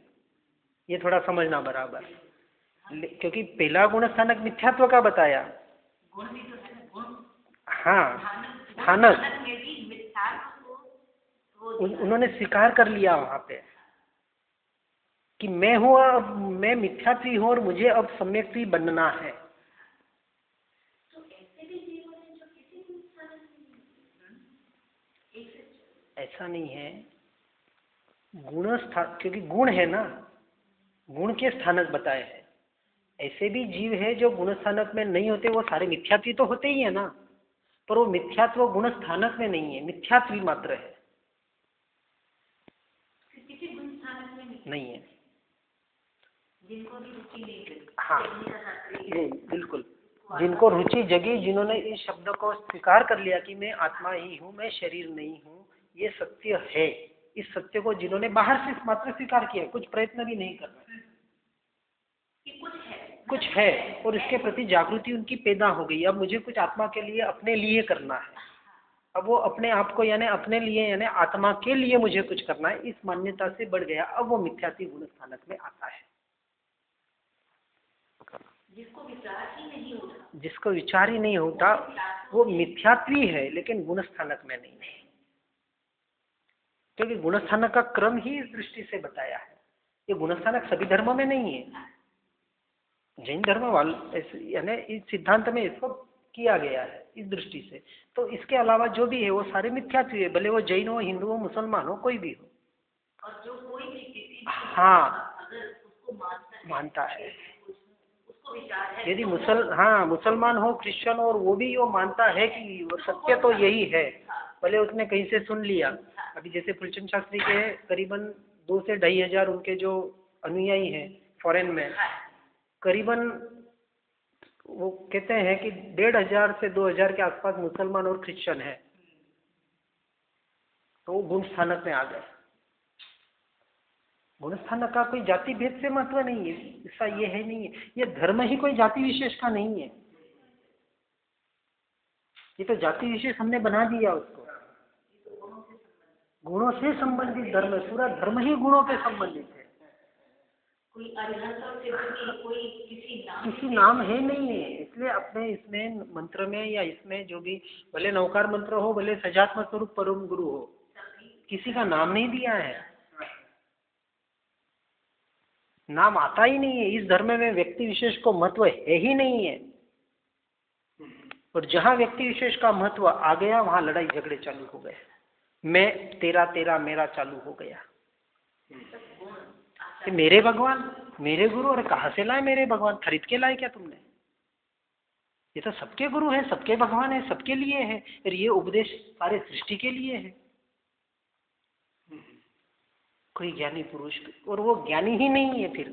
ये थोड़ा समझना बराबर, क्योंकि पहला गुण स्थानक मिथ्यात्व का बताया, हाँ, स्थानक उन्होंने स्वीकार कर लिया वहां पे कि मैं हूं, अब मैं मिथ्यात्वी हूं और मुझे अब सम्यक्त्वी बनना है। ऐसा नहीं है, गुण स्थान, क्योंकि गुण है ना, गुण के स्थानक बताए हैं। ऐसे भी जीव है जो गुण स्थानक में नहीं होते, वो सारे मिथ्यात्वी तो होते ही है ना, पर वो मिथ्यात्व गुण स्थानक में नहीं है, मिथ्यात्वी मात्र है, नहीं है। जिनको भी रुचि नहीं, हाँ, बिल्कुल, जिनको रुचि जगी, जिन्होंने इस शब्द को स्वीकार कर लिया कि मैं आत्मा ही हूँ, मैं शरीर नहीं हूँ, ये सत्य है, इस सत्य को जिन्होंने बाहर से मात्र स्वीकार किया, कुछ प्रयत्न भी नहीं कर रहे, कुछ है और इसके प्रति जागृति उनकी पैदा हो गई, अब मुझे कुछ आत्मा के लिए, अपने लिए करना है, अब वो अपने आप को यानी अपने लिए यानी आत्मा के लिए मुझे कुछ करना है, इस मान्यता से बढ़ गया, अब वो मिथ्यात्वी गुण स्थानक में आता है। जिसको विचार ही नहीं होता वो मिथ्यात्वी है, लेकिन गुण स्थानक में नहीं है, क्योंकि गुण स्थानक का क्रम ही इस दृष्टि से बताया है। ये गुण स्थानक सभी धर्मों में नहीं है, जैन धर्म वाले यानी इस सिद्धांत में इसको किया गया है इस दृष्टि से, तो इसके अलावा जो भी है वो सारे मिथ्यात्वी है, भले वो जैन हो, हिंदू हो, मुसलमान हो, कोई भी हो, और जो कोई भी, हाँ, मानता है, यदि मुसलमान हो, क्रिश्चियन, और वो भी वो मानता है कि वो सत्य तो यही है, भले उसने कहीं से सुन लिया। अभी जैसे फुलचंद शास्त्री के करीबन 2 से 2,500 उनके जो अनुयायी हैं फॉरेन में, करीबन वो कहते हैं कि 1,500 से 2,000 के आसपास मुसलमान और क्रिश्चियन है। तो वो गुण स्थानक में आ गए। गुण स्थानक का कोई जाति भेद से महत्व नहीं है, ऐसा ये है नहीं है। ये धर्म ही कोई जाति विशेष का नहीं है, ये तो जाति विशेष हमने बना दिया उसको। गुणों से संबंधित धर्म है, पूरा धर्म ही गुणों के संबंधित है। कोई अरिहंत और सिद्ध की कोई किसी नाम है नहीं है। इसलिए अपने इसमें मंत्र में या इसमें जो भी, भले नौकार मंत्र हो, भले सजात्म स्वरूप परम गुरु हो, किसी का नाम नहीं दिया है, नाम आता ही नहीं है। इस धर्म में व्यक्ति विशेष को महत्व है ही नहीं है। और जहां व्यक्ति विशेष का महत्व आ गया, वहां लड़ाई झगड़े चालू हो गए। मैं तेरा, तेरा मेरा चालू हो गया। मेरे भगवान, मेरे गुरु, और कहाँ से लाए मेरे भगवान? खरीद के लाए क्या तुमने? ये तो सबके गुरु है, सबके भगवान है, सबके लिए है। और ये उपदेश सारे सृष्टि के लिए है। कोई ज्ञानी पुरुष, और वो ज्ञानी ही नहीं है। फिर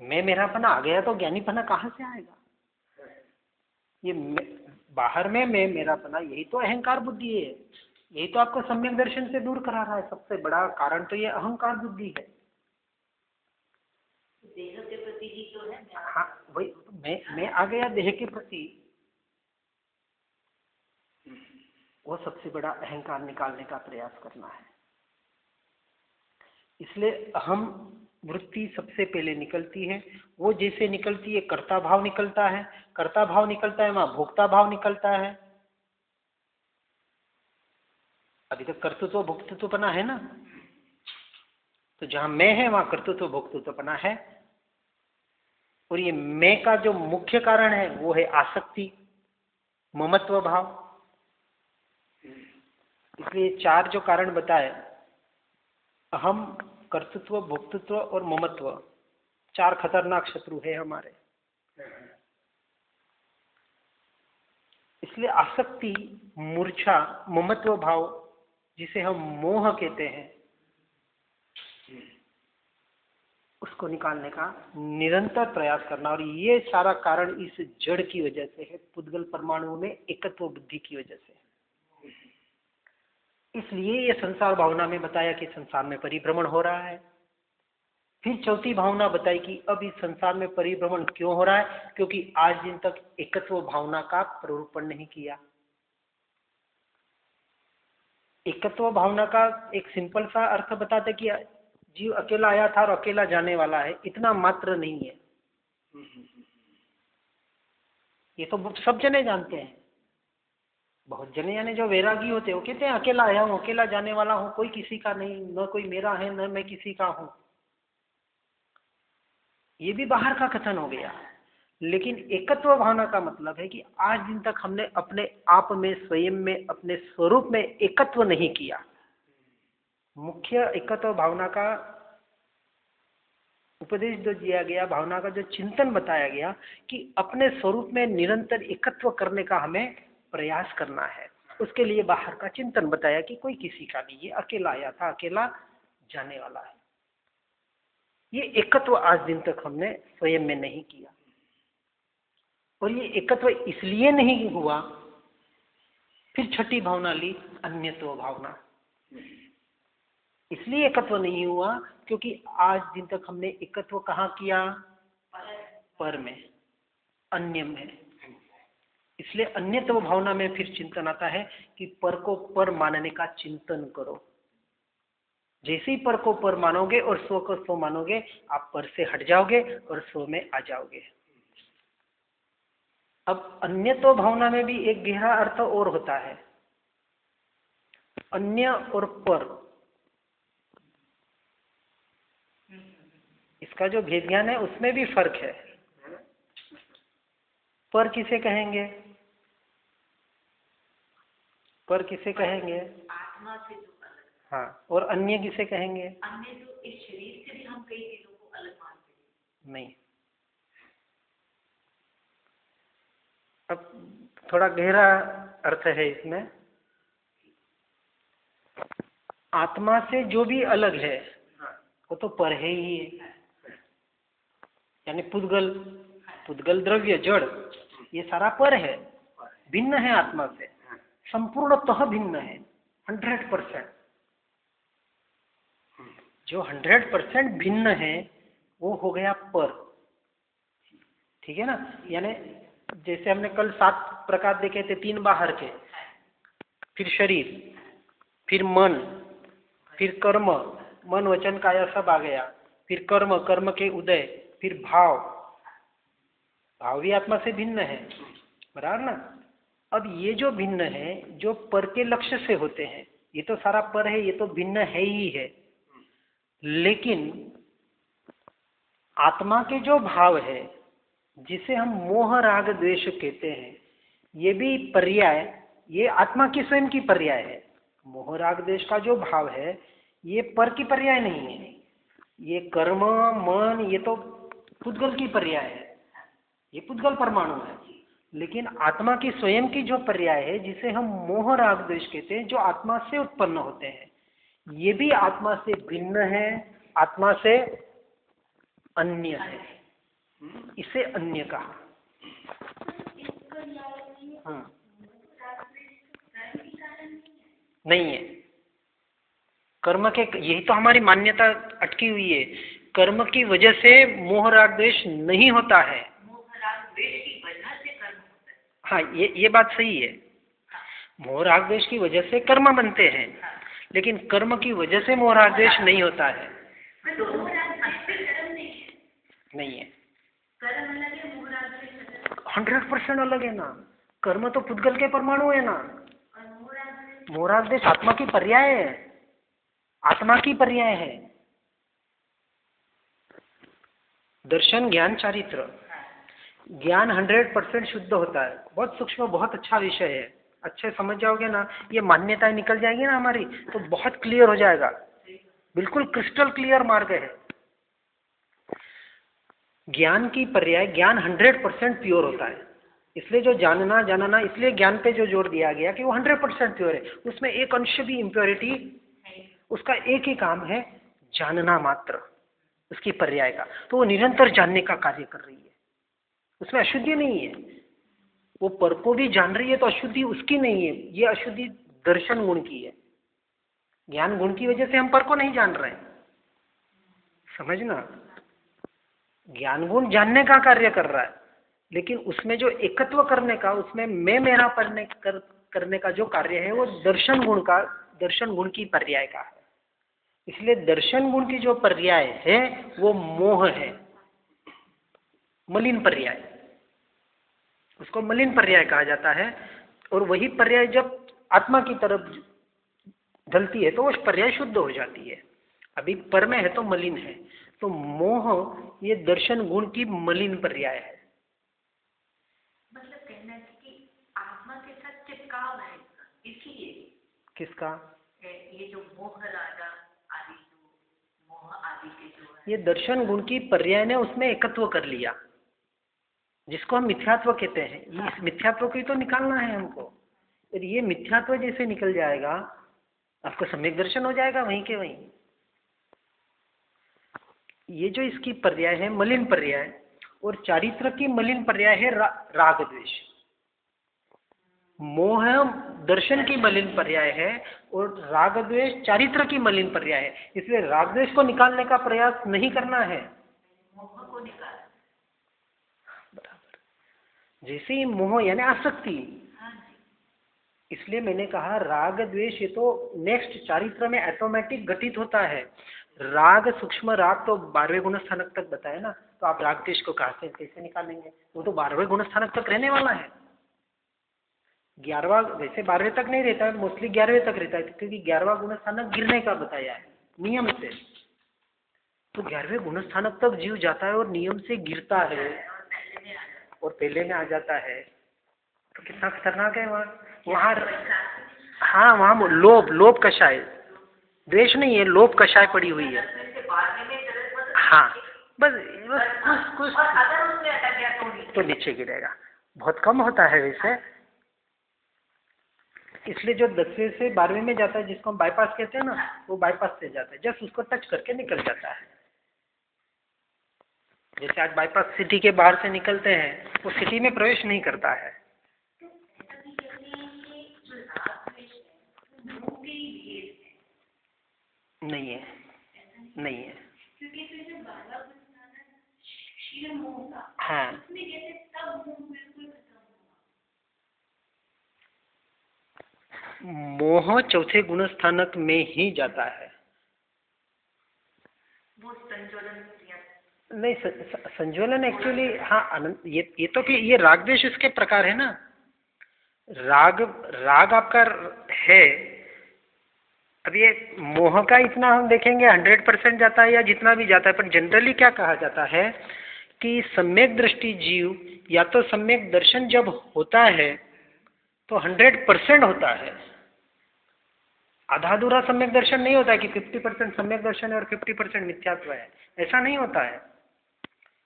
मैं मेरापना आ गया तो ज्ञानीपना कहाँ से आएगा? ये बाहर में मैं मेरापना, यही तो अहंकार बुद्धि है। यही तो आपको सम्यक दर्शन से दूर करा रहा है। सबसे बड़ा कारण तो ये अहंकार बुद्धि है। देह के प्रति ही तो है। हाँ, वही मैं आ गया देह के प्रति, वो सबसे बड़ा अहंकार निकालने का प्रयास करना है। इसलिए अहम वृत्ति सबसे पहले निकलती है। वो जैसे निकलती है, कर्ता भाव निकलता है। कर्ता भाव निकलता है, वहां भोक्ता भाव निकलता है। अभी तक कर्तृत्व भोक्तृत्वपना है ना, तो जहां मैं है वहां कर्तृत्व भोक्तृत्वपना है। और ये मैं का जो मुख्य कारण है वो है आसक्ति, ममत्व भाव। इसलिए 4 जो कारण बताए, अहम, कर्तृत्व, भोक्तृत्व और ममत्व, 4 खतरनाक शत्रु है हमारे। इसलिए आसक्ति, मूर्छा, ममत्व भाव, जिसे हम मोह कहते हैं, उसको निकालने का निरंतर प्रयास करना। और ये सारा कारण इस जड़ की वजह से है, पुद्गल परमाणुओं में एकत्व बुद्धि की वजह से। इसलिए ये संसार भावना में बताया कि संसार में परिभ्रमण हो रहा है। फिर चौथी भावना बताई कि अब इस संसार में परिभ्रमण क्यों हो रहा है, क्योंकि आज दिन तक एकत्व भावना का प्ररूपण नहीं किया। एकत्व भावना का एक सिंपल सा अर्थ बताते कि जीव अकेला आया था और अकेला जाने वाला है, इतना मात्र नहीं है। ये तो सब जने जानते हैं। बहुत जने यानी जो वैरागी होते हैं वो कहते हैं अकेला आया हूँ, अकेला जाने वाला हूँ, कोई किसी का नहीं, न कोई मेरा है न मैं किसी का हूँ। ये भी बाहर का कथन हो गया। लेकिन एकत्व भावना का मतलब है कि आज दिन तक हमने अपने आप में, स्वयं में, अपने स्वरूप में एकत्व नहीं किया। मुख्य एकत्व भावना का उपदेश जो दिया गया, भावना का जो चिंतन बताया गया कि अपने स्वरूप में निरंतर एकत्व करने का हमें प्रयास करना है। उसके लिए बाहर का चिंतन बताया कि कोई किसी का नहीं, ये अकेला आया था, अकेला जाने वाला है। ये एकत्व आज दिन तक हमने स्वयं में नहीं किया। और ये एकत्व इसलिए नहीं हुआ। फिर छठी भावना ली, अन्यत्व भावना। इसलिए एकत्व नहीं हुआ क्योंकि आज दिन तक हमने एकत्व कहाँ किया? पर में, अन्य में। इसलिए अन्यत्व भावना में फिर चिंतन आता है कि पर को पर मानने का चिंतन करो। जैसे ही पर को पर मानोगे और स्व को स्व मानोगे, आप पर से हट जाओगे और स्व में आ जाओगे। अब अन्यत्व भावना में भी एक गहरा अर्थ और होता है। अन्य और पर, इसका जो भेद ज्ञान है उसमें भी फर्क है। पर किसे कहेंगे? पर किसे कहेंगे? आत्मा से जो अलग। हाँ, और अन्य किसे कहेंगे? अन्य जो इस शरीर से भी हम कई चीजों को अलग मानते नहीं। अब थोड़ा गहरा अर्थ है इसमें। आत्मा से जो भी अलग है वो तो पर है ही है, यानी पुद्गल द्रव्य जड़ ये सारा पर है, भिन्न है आत्मा से, संपूर्णतः भिन्न है, 100%। जो 100% भिन्न है वो हो गया पर, ठीक है ना। यानी जैसे हमने कल 7 प्रकार देखे थे, 3 बाहर के, फिर शरीर, फिर मन, फिर कर्म, मन वचन काया सब आ गया, फिर कर्म, कर्म के उदय, फिर भाव, भाव भी आत्मा से भिन्न है, बराबर ना। अब ये जो भिन्न है, जो पर के लक्ष्य से होते हैं, ये तो सारा पर है, ये तो भिन्न है ही है। लेकिन आत्मा के जो भाव है, जिसे हम मोह राग द्वेष कहते हैं, ये भी पर्याय, ये आत्मा की स्वयं की पर्याय है। मोह राग द्वेष का जो भाव है ये पर की पर्याय नहीं है, ये कर्म मन ये तो पुद्गल की पर्याय है, ये पुद्गल परमाणु है। लेकिन आत्मा की स्वयं की जो पर्याय है, जिसे हम मोह राग द्वेष कहते हैं, जो आत्मा से उत्पन्न होते हैं, ये भी आत्मा से भिन्न है, आत्मा से अन्य है, इसे अन्य कहा। नहीं है। कर्म के, यही तो हमारी मान्यता अटकी हुई है, कर्म की वजह से मोह राग द्वेष नहीं होता है। मोह राग द्वेष की वजह से कर्म होता है। हाँ, ये बात सही है। मोह राग द्वेष की वजह से कर्म बनते हैं, लेकिन कर्म की वजह से मोह राग द्वेष नहीं होता है। नहीं है। 100% अलग है ना। कर्म तो पुद्गल के परमाणु है ना। मोह राग द्वेष आत्मा की पर्याय है, आत्मा की पर्याय है। दर्शन ज्ञान चारित्र, ज्ञान 100% शुद्ध होता है। बहुत सूक्ष्म, बहुत अच्छा विषय है। अच्छे समझ जाओगे ना, ये मान्यताएं निकल जाएगी ना हमारी, तो बहुत क्लियर हो जाएगा, बिल्कुल क्रिस्टल क्लियर मार्ग है। ज्ञान की पर्याय, ज्ञान 100% प्योर होता है। इसलिए जो जानना, इसलिए ज्ञान पे जो जोर दिया गया कि वो 100% प्योर है, उसमें एक अंश भी इम्प्योरिटी, उसका एक ही काम है, जानना मात्र, उसकी पर्याय का। तो वो निरंतर जानने का कार्य कर रही है, उसमें अशुद्धि नहीं है। वो पर को भी जान रही है तो अशुद्धि उसकी नहीं है, ये अशुद्धि दर्शन गुण की है। ज्ञान गुण की वजह से हम पर को नहीं जान रहे हैं, समझना। ज्ञान गुण जानने का कार्य कर रहा है, लेकिन उसमें जो एकत्व करने का, उसमें मैं मेरा करने का जो कार्य है, वो दर्शन गुण की पर्याय का है। इसलिए दर्शन गुण की जो पर्याय है वो मोह है, मलिन पर्याय, उसको मलिन पर्याय कहा जाता है। और वही पर्याय जब आत्मा की तरफ ढलती है तो वो पर्याय शुद्ध हो जाती है। अभी पर में है तो मलिन है, तो मोह ये दर्शन गुण की मलिन पर्याय है। मतलब कहना है कि आत्मा के साथ चिपकाव है इसलिए। किसका? ये जो मोह राग आदि, जो मोह आदि के जो है, ये दर्शन गुण की पर्याय ने उसमें एकत्व कर लिया, जिसको हम मिथ्यात्व कहते हैं। इस मिथ्यात्व को ही तो निकालना है हमको। और ये मिथ्यात्व जैसे निकल जाएगा, आपको सम्यक दर्शन हो जाएगा वहीं के वहीं। ये जो इसकी पर्याय है मलिन पर्याय, और चारित्र की मलिन पर्याय है राग द्वेष। मोह दर्शन की मलिन पर्याय है और राग द्वेष चारित्र की मलिन पर्याय है। इसलिए राग द्वेष को निकालने का प्रयास नहीं करना है, मोह को निकाल। बराबर। जैसे ही मोह यानी आसक्ति, इसलिए मैंने कहा राग द्वेष ये तो नेक्स्ट चारित्र में ऑटोमेटिक घटित होता है। राग, सूक्ष्म राग तो 12वें गुणस्थानक तक बताया ना, तो आप राग द्वेष को कहा से कैसे निकालेंगे? वो तो 12वें गुणस्थानक तक रहने वाला है। 11वां वैसे 12वें तक नहीं रहता है, मोस्टली 11वें तक रहता है, क्योंकि 11वां गुणस्थानक गिरने का बताया है नियम से। तो 11वें गुणस्थानक तक जीव जाता है और नियम से गिरता है और पहले में आ जाता है। तो कितना खतरनाक है वहाँ। हाँ, वहाँ लोभ कषाय, द्वेष नहीं है, लोभ कषाय पड़ी हुई है। हाँ, बस कुछ और अगर उसमें अटक गया तो नीचे गिरेगा। बहुत कम होता है वैसे, इसलिए जो 10वीं से 12वीं में जाता है जिसको हम बाईपास कहते हैं ना, वो बाईपास से जाता है, जस्ट उसको टच करके निकल जाता है। जैसे आज बाईपास सिटी के बाहर से निकलते हैं, वो सिटी में प्रवेश नहीं करता है। नहीं है, नहीं है। क्योंकि फिर जो बाबा शील मोह का, हाँ, उसमें जैसे तब मोह बिल्कुल खत्म हुआ। मोह चौथे गुण स्थानक में ही जाता है। वो संज्वलन नहीं, संज्वलन एक्चुअली, हाँ, ये तो कि ये राग द्वेष उसके प्रकार है ना। राग आपका है। अब ये मोह का इतना हम देखेंगे 100% जाता है या जितना भी जाता है, पर जनरली क्या कहा जाता है कि सम्यक दृष्टि जीव या तो सम्यक दर्शन जब होता है तो 100% होता है। आधा अधूरा सम्यक दर्शन नहीं होता है कि 50% सम्यक दर्शन है और 50% मिथ्यात्व है, ऐसा नहीं होता है।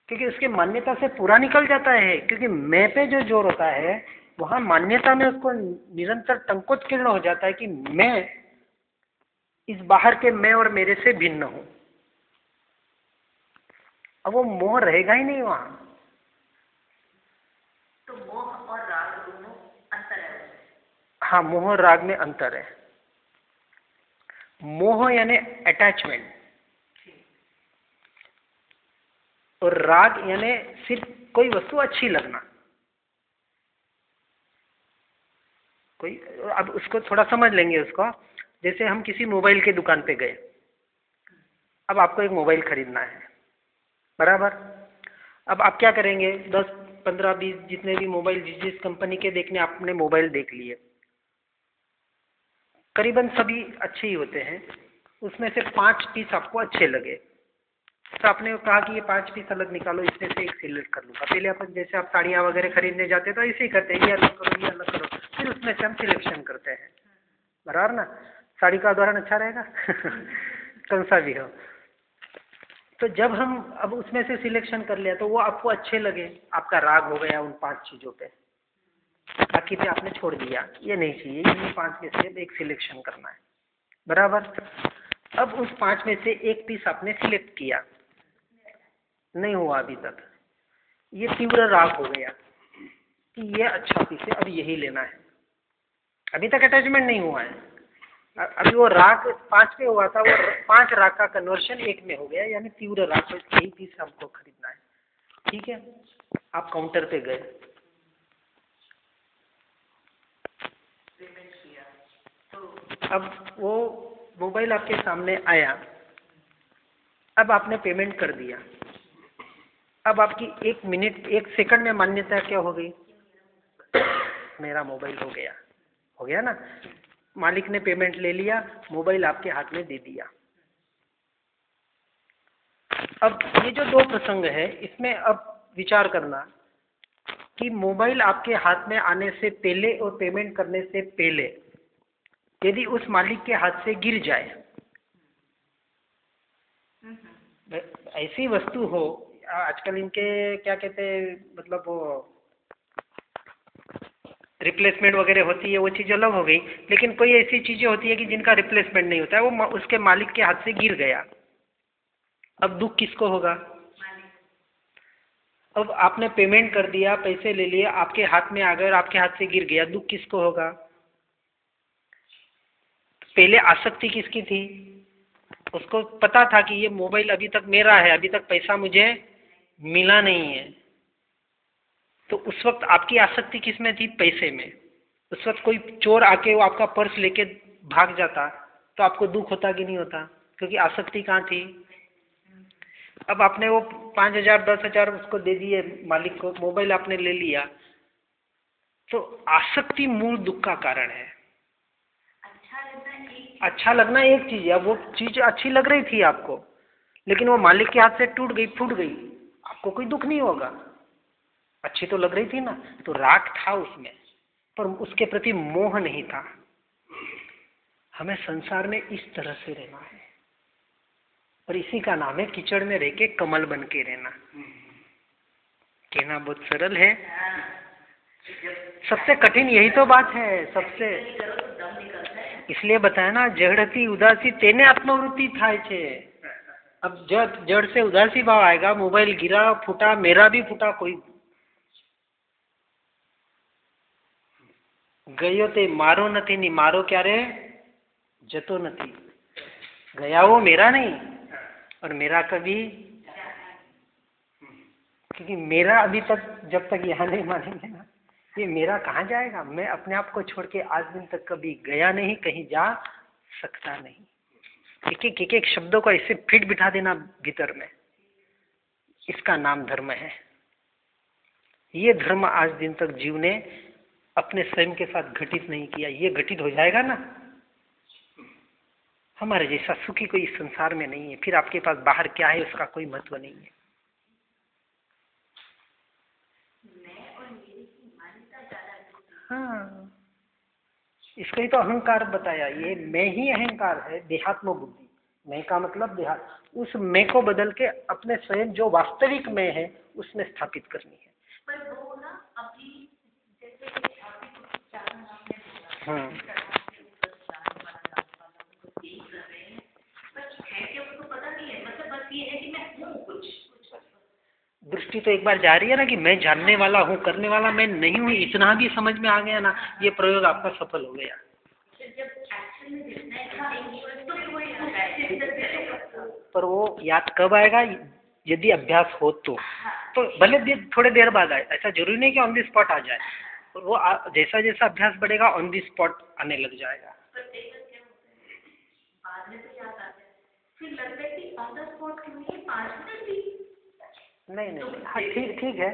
क्योंकि उसके मान्यता से पूरा निकल जाता है, क्योंकि मैं पे जो जोर होता है वहां मान्यता में उसको निरंतर टंकोत्कीर्ण हो जाता है कि मैं इस बाहर के मैं और मेरे से भिन्न हूं। अब वो मोह रहेगा ही नहीं वहां। तो मोह और राग दोनों अंतर है। हाँ, मोह और राग में अंतर है। मोह यानी अटैचमेंट और राग यानी सिर्फ कोई वस्तु अच्छी लगना। कोई, अब उसको थोड़ा समझ लेंगे उसको। जैसे हम किसी मोबाइल के दुकान पे गए, अब आपको एक मोबाइल खरीदना है, बराबर। अब आप क्या करेंगे, 10, 15, 20 जितने भी मोबाइल जिस कंपनी के देखने आपने मोबाइल देख लिए, करीबन सभी अच्छे ही होते हैं। उसमें से 5 पीस आपको अच्छे लगे, तो आपने कहा कि ये 5 पीस अलग निकालो, इसमें से एक सिलेक्ट कर लूंगा। पहले अपन जैसे आप साड़ियाँ वगैरह खरीदने जाते हैं तो ऐसे ही करते हैं, ये अलग करो, ये अलग करो, फिर उसमें से हम सिलेक्शन करते हैं, बराबर ना। साड़ी का उदाहरण अच्छा रहेगा कौन सा भी हो। तो जब हम अब उसमें से सिलेक्शन कर लिया तो वो आपको अच्छे लगे, आपका राग हो गया उन 5 चीजों पे, बाकी भी आपने छोड़ दिया, ये नहीं चाहिए, ये 5 में से एक सिलेक्शन करना है, बराबर। अब उस 5 में से एक पीस आपने सिलेक्ट किया, नहीं हुआ अभी तक, ये तीव्र राग हो गया कि ये अच्छा पीस है, अब यही लेना है। अभी तक अटैचमेंट नहीं हुआ है, अभी वो राग 5 पे हुआ था, वो 5 राग का कन्वर्शन 1 में हो गया, यानी तीव्र राग को यही पीस हमको खरीदना है। ठीक है, आप काउंटर पे गए, पेमेंट किया, तो अब वो मोबाइल आपके सामने आया, अब आपने पेमेंट कर दिया। अब आपकी 1 मिनट 1 सेकंड में मान्यता क्या हो गई, मेरा मोबाइल हो गया ना। मालिक ने पेमेंट ले लिया, मोबाइल आपके हाथ में दे दिया। अब ये जो 2 प्रसंग है, इसमें अब विचार करना कि मोबाइल आपके हाथ में आने से पहले और पेमेंट करने से पहले यदि उस मालिक के हाथ से गिर जाए, ऐसी वस्तु हो, आजकल इनके क्या कहते हैं, मतलब वो रिप्लेसमेंट वगैरह होती है, वो चीज़ अलग हो गई, लेकिन कोई ऐसी चीज़ें होती है कि जिनका रिप्लेसमेंट नहीं होता है, वो उसके मालिक के हाथ से गिर गया, अब दुख किसको होगा। अब आपने पेमेंट कर दिया, पैसे ले लिए, आपके हाथ में आ गए और आपके हाथ से गिर गया, दुख किसको होगा। पहले आसक्ति किसकी थी, उसको पता था कि ये मोबाइल अभी तक मेरा है, अभी तक पैसा मुझे मिला नहीं है, तो उस वक्त आपकी आसक्ति किस में थी, पैसे में। उस वक्त कोई चोर आके वो आपका पर्स लेके भाग जाता तो आपको दुख होता कि नहीं होता, क्योंकि आसक्ति कहाँ थी। अब आपने वो 5,000 10,000 उसको दे दिए मालिक को, मोबाइल आपने ले लिया, तो आसक्ति मूल दुख का कारण है। अच्छा लगना एक चीज है, वो चीज अच्छी लग रही थी आपको, लेकिन वो मालिक के हाथ से टूट गई, फूट गई, आपको कोई दुख नहीं होगा, अच्छी तो लग रही थी ना। तो राग था उसमें, पर उसके प्रति मोह नहीं था। हमें संसार में इस तरह से रहना है। और इसी का नाम है कीचड़ में रह के कमल बन के रहना। कहना बहुत सरल है, सबसे कठिन यही तो बात है, सबसे। इसलिए बताया ना, जड़ती उदासी तेने आत्मवृत्ति थाय छे। अब जब जड़ से उदासी भाव आएगा, मोबाइल गिरा फूटा, मेरा भी फूटा, कोई गयो ते मारो नथी नी मारो क्यारे जतो नथी। गया वो मेरा नहीं और मेरा कभी, क्योंकि मेरा अभी तक जब तक यहाँ नहीं मानेंगे ना, ये मेरा कहाँ जाएगा। मैं अपने आप को छोड़ के आज दिन तक कभी गया नहीं, कहीं जा सकता नहीं। एक एक शब्दों को ऐसे फिट बिठा देना भीतर में, इसका नाम धर्म है। ये धर्म आज दिन तक जीव ने अपने स्वयं के साथ घटित नहीं किया। ये घटित हो जाएगा ना, हमारे जैसा सुखी कोई इस संसार में नहीं है। फिर आपके पास बाहर क्या है उसका कोई महत्व नहीं है। हाँ, इसको ही तो अहंकार बताया। ये मैं ही अहंकार है, देहात्म बुद्धि। मैं का मतलब देहात, उस मैं को बदल के अपने स्वयं जो वास्तविक मैं है उसमें स्थापित करनी है। पर वो ना अभी जैसे हाँ, दृष्टि तो एक बार जा रही है ना कि मैं जानने वाला हूँ, करने वाला मैं नहीं हूँ। इतना भी समझ में आ गया ना, ये प्रयोग आपका सफल हो गया। पर वो याद कब आएगा? यदि अभ्यास हो तो भले थोड़े देर बाद आए, ऐसा जरूरी नहीं कि ऑन द स्पॉट आ जाए। वो जैसा जैसा अभ्यास बढ़ेगा ऑन द स्पॉट आने लग जाएगा। नहीं, हाँ ठीक है,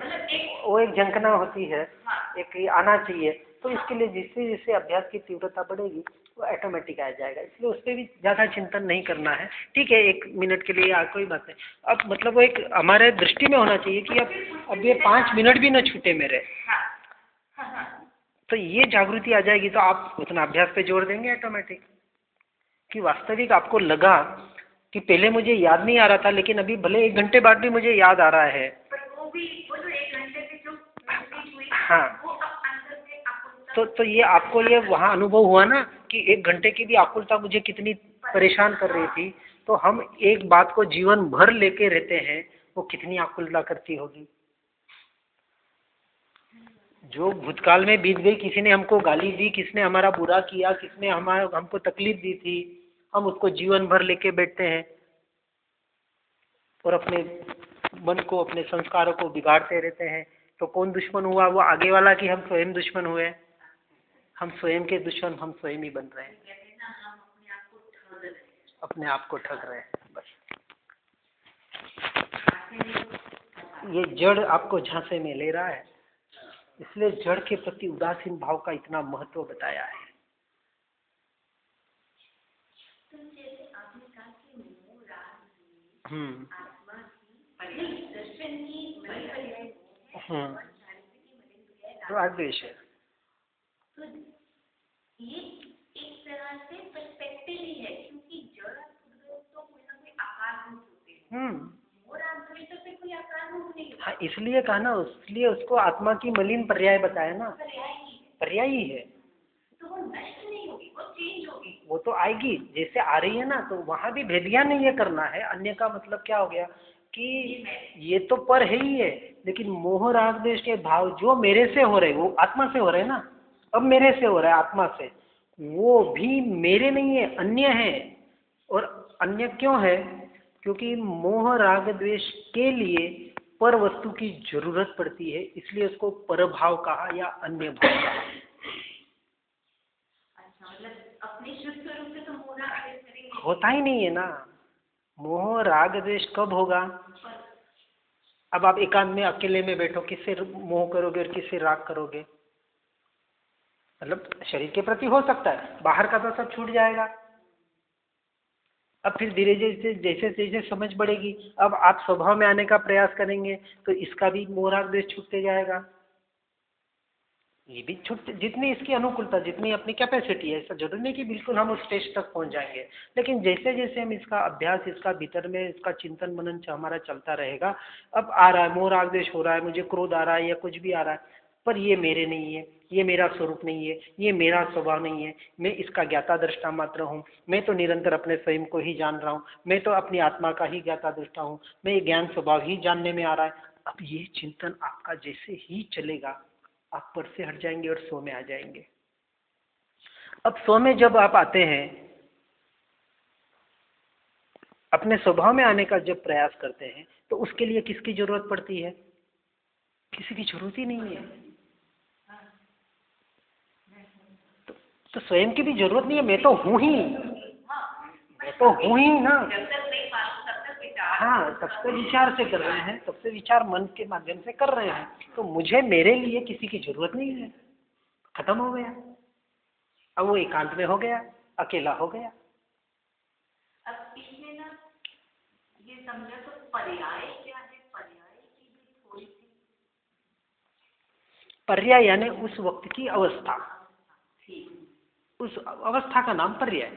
वो एक झंकना होती है, एक आना चाहिए। तो इसके लिए जिससे जिससे अभ्यास की तीव्रता बढ़ेगी वो ऑटोमेटिक आ जाएगा। इसलिए उस पर भी ज़्यादा चिंतन नहीं करना है। ठीक है, 1 मिनट के लिए कोई बात नहीं। अब मतलब वो एक हमारे दृष्टि में होना चाहिए कि अब ये 5 मिनट भी न छूटे मेरे। तो ये जागृति आ जाएगी तो आप उतना अभ्यास पे जोर देंगे ऑटोमेटिक। कि वास्तविक आपको लगा कि पहले मुझे याद नहीं आ रहा था, लेकिन अभी भले 1 घंटे बाद भी मुझे याद आ रहा है। वो जो 1 घंटे की जो हुई, हाँ, तो ये आपको ये वहाँ अनुभव हुआ ना कि 1 घंटे की भी आकुलता मुझे कितनी परेशान कर रही थी। तो हम एक बात को जीवन भर लेके रहते हैं, वो कितनी आकुलता करती होगी। जो भूतकाल में बीत गई, किसी ने हमको गाली दी, किसने हमारा बुरा किया, किसने हमको तकलीफ दी थी, हम उसको जीवन भर लेके बैठते हैं और अपने मन को, अपने संस्कारों को बिगाड़ते रहते हैं। तो कौन दुश्मन हुआ? वो आगे वाला कि हम स्वयं दुश्मन हुए? हम स्वयं के दुश्मन हम स्वयं ही बन रहे हैं, अपने आप को ठग रहे हैं बस। ये जड़ आपको झांसे में ले रहा है, इसलिए जड़ के प्रति उदासीन भाव का इतना महत्व बताया है। तो आदेश है। तो ये एक तरह से पर्सपेक्टिव ही है, क्योंकि जड़ तो कोई ना कोई आकार रूप होते हैं, और आंतरिक से कोई आकार रूप नहीं। हाँ, इसलिए कहा ना, इसलिए उसको आत्मा की मलिन पर्याय बताया ना, पर्याय ही है। तो वो नष्ट नहीं होगी, वो चेंज होगी, वो तो आएगी जैसे आ रही है ना। तो वहां भी भेदिया नहीं ये करना है। अन्य का मतलब क्या हो गया कि ये तो पर है ही है, लेकिन मोह राग द्वेष के भाव जो मेरे से हो रहे, वो आत्मा से हो रहे हैं ना। अब मेरे से हो रहा है आत्मा से, वो भी मेरे नहीं है, अन्य है। और अन्य क्यों है? क्योंकि मोह राग द्वेष के लिए पर वस्तु की जरूरत पड़ती है, इसलिए उसको परभाव कहा या अन्य भाव कहा। अच्छा, मतलब अपने शुद्ध स्वरूप से तो मोह राग द्वेष होता ही नहीं है ना। मोह राग द्वेष कब होगा? अब आप एकांत में अकेले में बैठो, किससे मोह करोगे और किससे राग करोगे? मतलब शरीर के प्रति हो सकता है, बाहर का तो सब छूट जाएगा। अब फिर धीरे धीरे जैसे जैसे समझ बढ़ेगी, अब आप स्वभाव में आने का प्रयास करेंगे तो इसका भी मोह राग द्वेष छूटते जाएगा। ये भी छोटे, जितनी इसकी अनुकूलता, जितनी अपनी कैपेसिटी है, ऐसा जरूरी नहीं कि बिल्कुल हम उस स्टेज तक पहुंच जाएंगे, लेकिन जैसे जैसे हम इसका अभ्यास, इसका भीतर में इसका चिंतन मनन हमारा चलता रहेगा। अब आ रहा है मोह राग द्वेष हो रहा है, मुझे क्रोध आ रहा है या कुछ भी आ रहा है, पर ये मेरे नहीं है, ये मेरा स्वरूप नहीं है, ये मेरा स्वभाव नहीं है, मैं इसका ज्ञाता दृष्टा मात्र हूँ, मैं तो निरंतर अपने स्वयं को ही जान रहा हूँ, मैं तो अपनी आत्मा का ही ज्ञाता दृष्टा हूँ, मैं ये ज्ञान स्वभाव ही जानने में आ रहा है। अब ये चिंतन आपका जैसे ही चलेगा, आप पर से हट जाएंगे और सो में आ जाएंगे। अब सो में जब आप आते हैं, अपने स्वभाव में आने का जब प्रयास करते हैं, तो उसके लिए किसकी जरूरत पड़ती है? किसी की जरूरत ही नहीं है। तो स्वयं की भी जरूरत नहीं है, मैं तो हूं ही, मैं तो हूं ही ना। हाँ, तब से विचार से कर रहे हैं, तब से विचार मन के माध्यम से कर रहे हैं, तो मुझे मेरे लिए किसी की जरूरत नहीं है, खत्म हो गया। अब वो एकांत में हो गया, अकेला हो गया। अब इसमें ना ये समझा तो पर्याय क्या है, पर्याय की भी थोड़ी सी। पर्याय यानी उस वक्त की अवस्था, उस अवस्था का नाम पर्याय।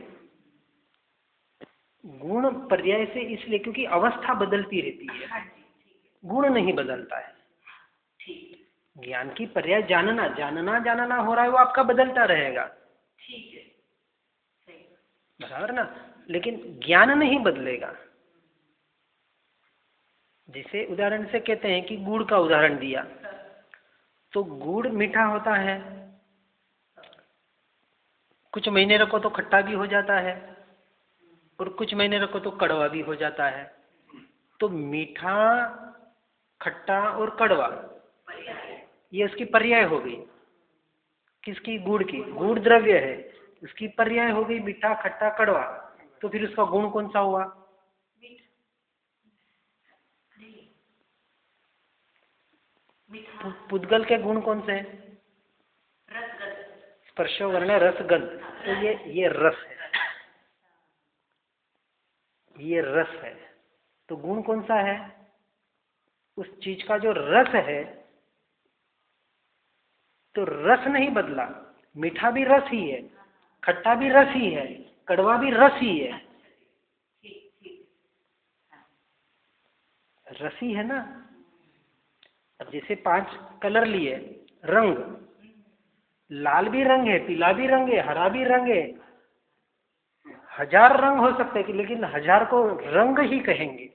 गुण पर्याय से इसलिए क्योंकि अवस्था बदलती रहती है, गुण नहीं बदलता है। ज्ञान की पर्याय जानना, जानना जानना हो रहा है, वो आपका बदलता रहेगा, बराबर ना, लेकिन ज्ञान नहीं बदलेगा। जैसे उदाहरण से कहते हैं कि गुड़ का उदाहरण दिया, तो गुड़ मीठा होता है, कुछ महीने रखो तो खट्टा भी हो जाता है, और कुछ महीने रखो तो कड़वा भी हो जाता है। तो मीठा, खट्टा और कड़वा, ये उसकी पर्याय हो गई। किसकी? गुड़ की। गुड़ द्रव्य है, उसकी पर्याय हो गई मीठा, खट्टा, कड़वा। तो फिर उसका गुण कौन सा हुआ? पुद्गल के गुण कौन से हैं? स्पर्श, वर्ण, रस, गंध। तो ये रस है, ये रस है। तो गुण कौन सा है? उस चीज का जो रस है। तो रस नहीं बदला, मीठा भी रस ही है, खट्टा भी रस ही है, कड़वा भी रस ही है, रस ही है ना। अब जैसे 5 कलर लिए, रंग, लाल भी रंग है, पीला भी रंग है, हरा भी रंग है, 1000 रंग हो सकते हैं, लेकिन 1000 को रंग ही कहेंगे,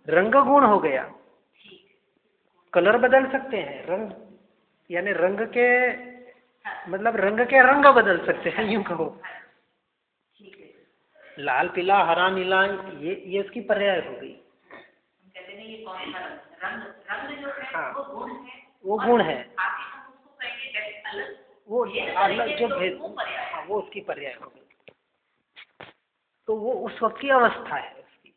रंग गुण हो गया। कलर बदल सकते हैं, रंग यानी रंग के मतलब रंग के रंग बदल सकते हैं, यूं कहो। लाल, पीला, हरा, नीला, ये उसकी पर्याय हो गई। कहते हैं ये कौन सा रंग, रंग जो है, हाँ, वो गुण है, वो गुण है, वो अलग जो भेद, हाँ, वो उसकी पर्याय हो गई। तो वो उस वक्त की अवस्था है, उसकी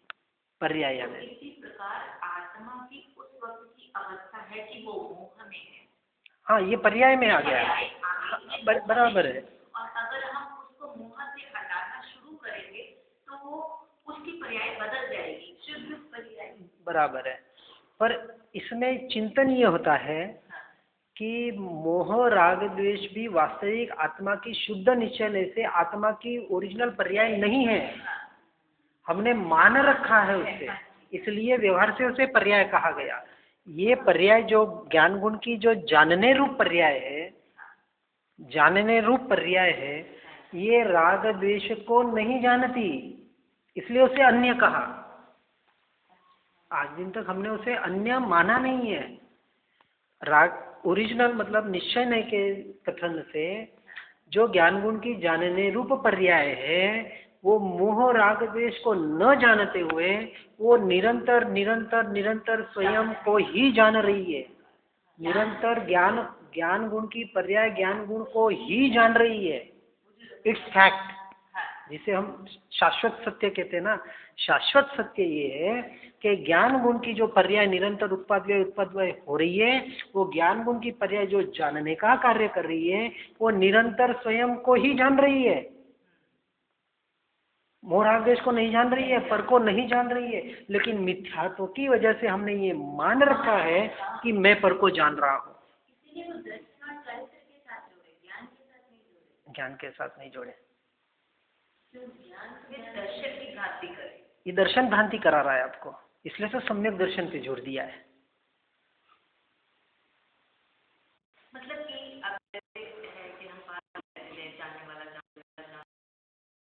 पर्याय है। इसी प्रकार आत्मा की उस वक्त की अवस्था है कि वो मोह में है। हाँ, ये पर्याय में आ गया है, बराबर है। और अगर हम उसको मोह से हटाना शुरू करेंगे तो वो उसकी पर्याय बदल जाएगी, शुद्ध पर्याय। बराबर है, पर इसमें चिंतन ये होता है कि मोह राग द्वेष भी वास्तविक आत्मा की शुद्ध निश्चय से आत्मा की ओरिजिनल पर्याय नहीं है, हमने मान रखा है उससे, इसलिए व्यवहार से उसे पर्याय कहा गया। ये पर्याय जो ज्ञान गुण की जो जानने रूप पर्याय है, जानने रूप पर्याय है, ये राग द्वेष को नहीं जानती, इसलिए उसे अन्य कहा। आज दिन तक हमने उसे अन्य माना नहीं है। राग ओरिजिनल मतलब निश्चय नहीं के कथन से जो ज्ञान गुण की जानने रूप पर्याय है, वो मोह राग द्वेष को न जानते हुए वो निरंतर निरंतर निरंतर स्वयं को ही जान रही है, निरंतर ज्ञान गुण की पर्याय ज्ञान गुण को ही जान रही है। इट्स फैक्ट, जिसे हम शाश्वत सत्य कहते हैं ना। शाश्वत सत्य ये है कि ज्ञान गुण की जो पर्याय निरंतर उत्पाद हो रही है, वो ज्ञान गुण की पर्याय जो जानने का कार्य कर रही है, वो निरंतर स्वयं को ही जान रही है। मोह राग द्वेष को नहीं जान रही है, पर को नहीं जान रही है, लेकिन मिथ्यात्व की वजह से हमने ये मान रखा है कि मैं पर को जान रहा हूँ। ज्ञान के साथ नहीं जोड़े। दर्शन की भ्रांति करे, ये दर्शन भ्रांति करा रहा है आपको, इसलिए तो सम्यक दर्शन पे जोड़ दिया है।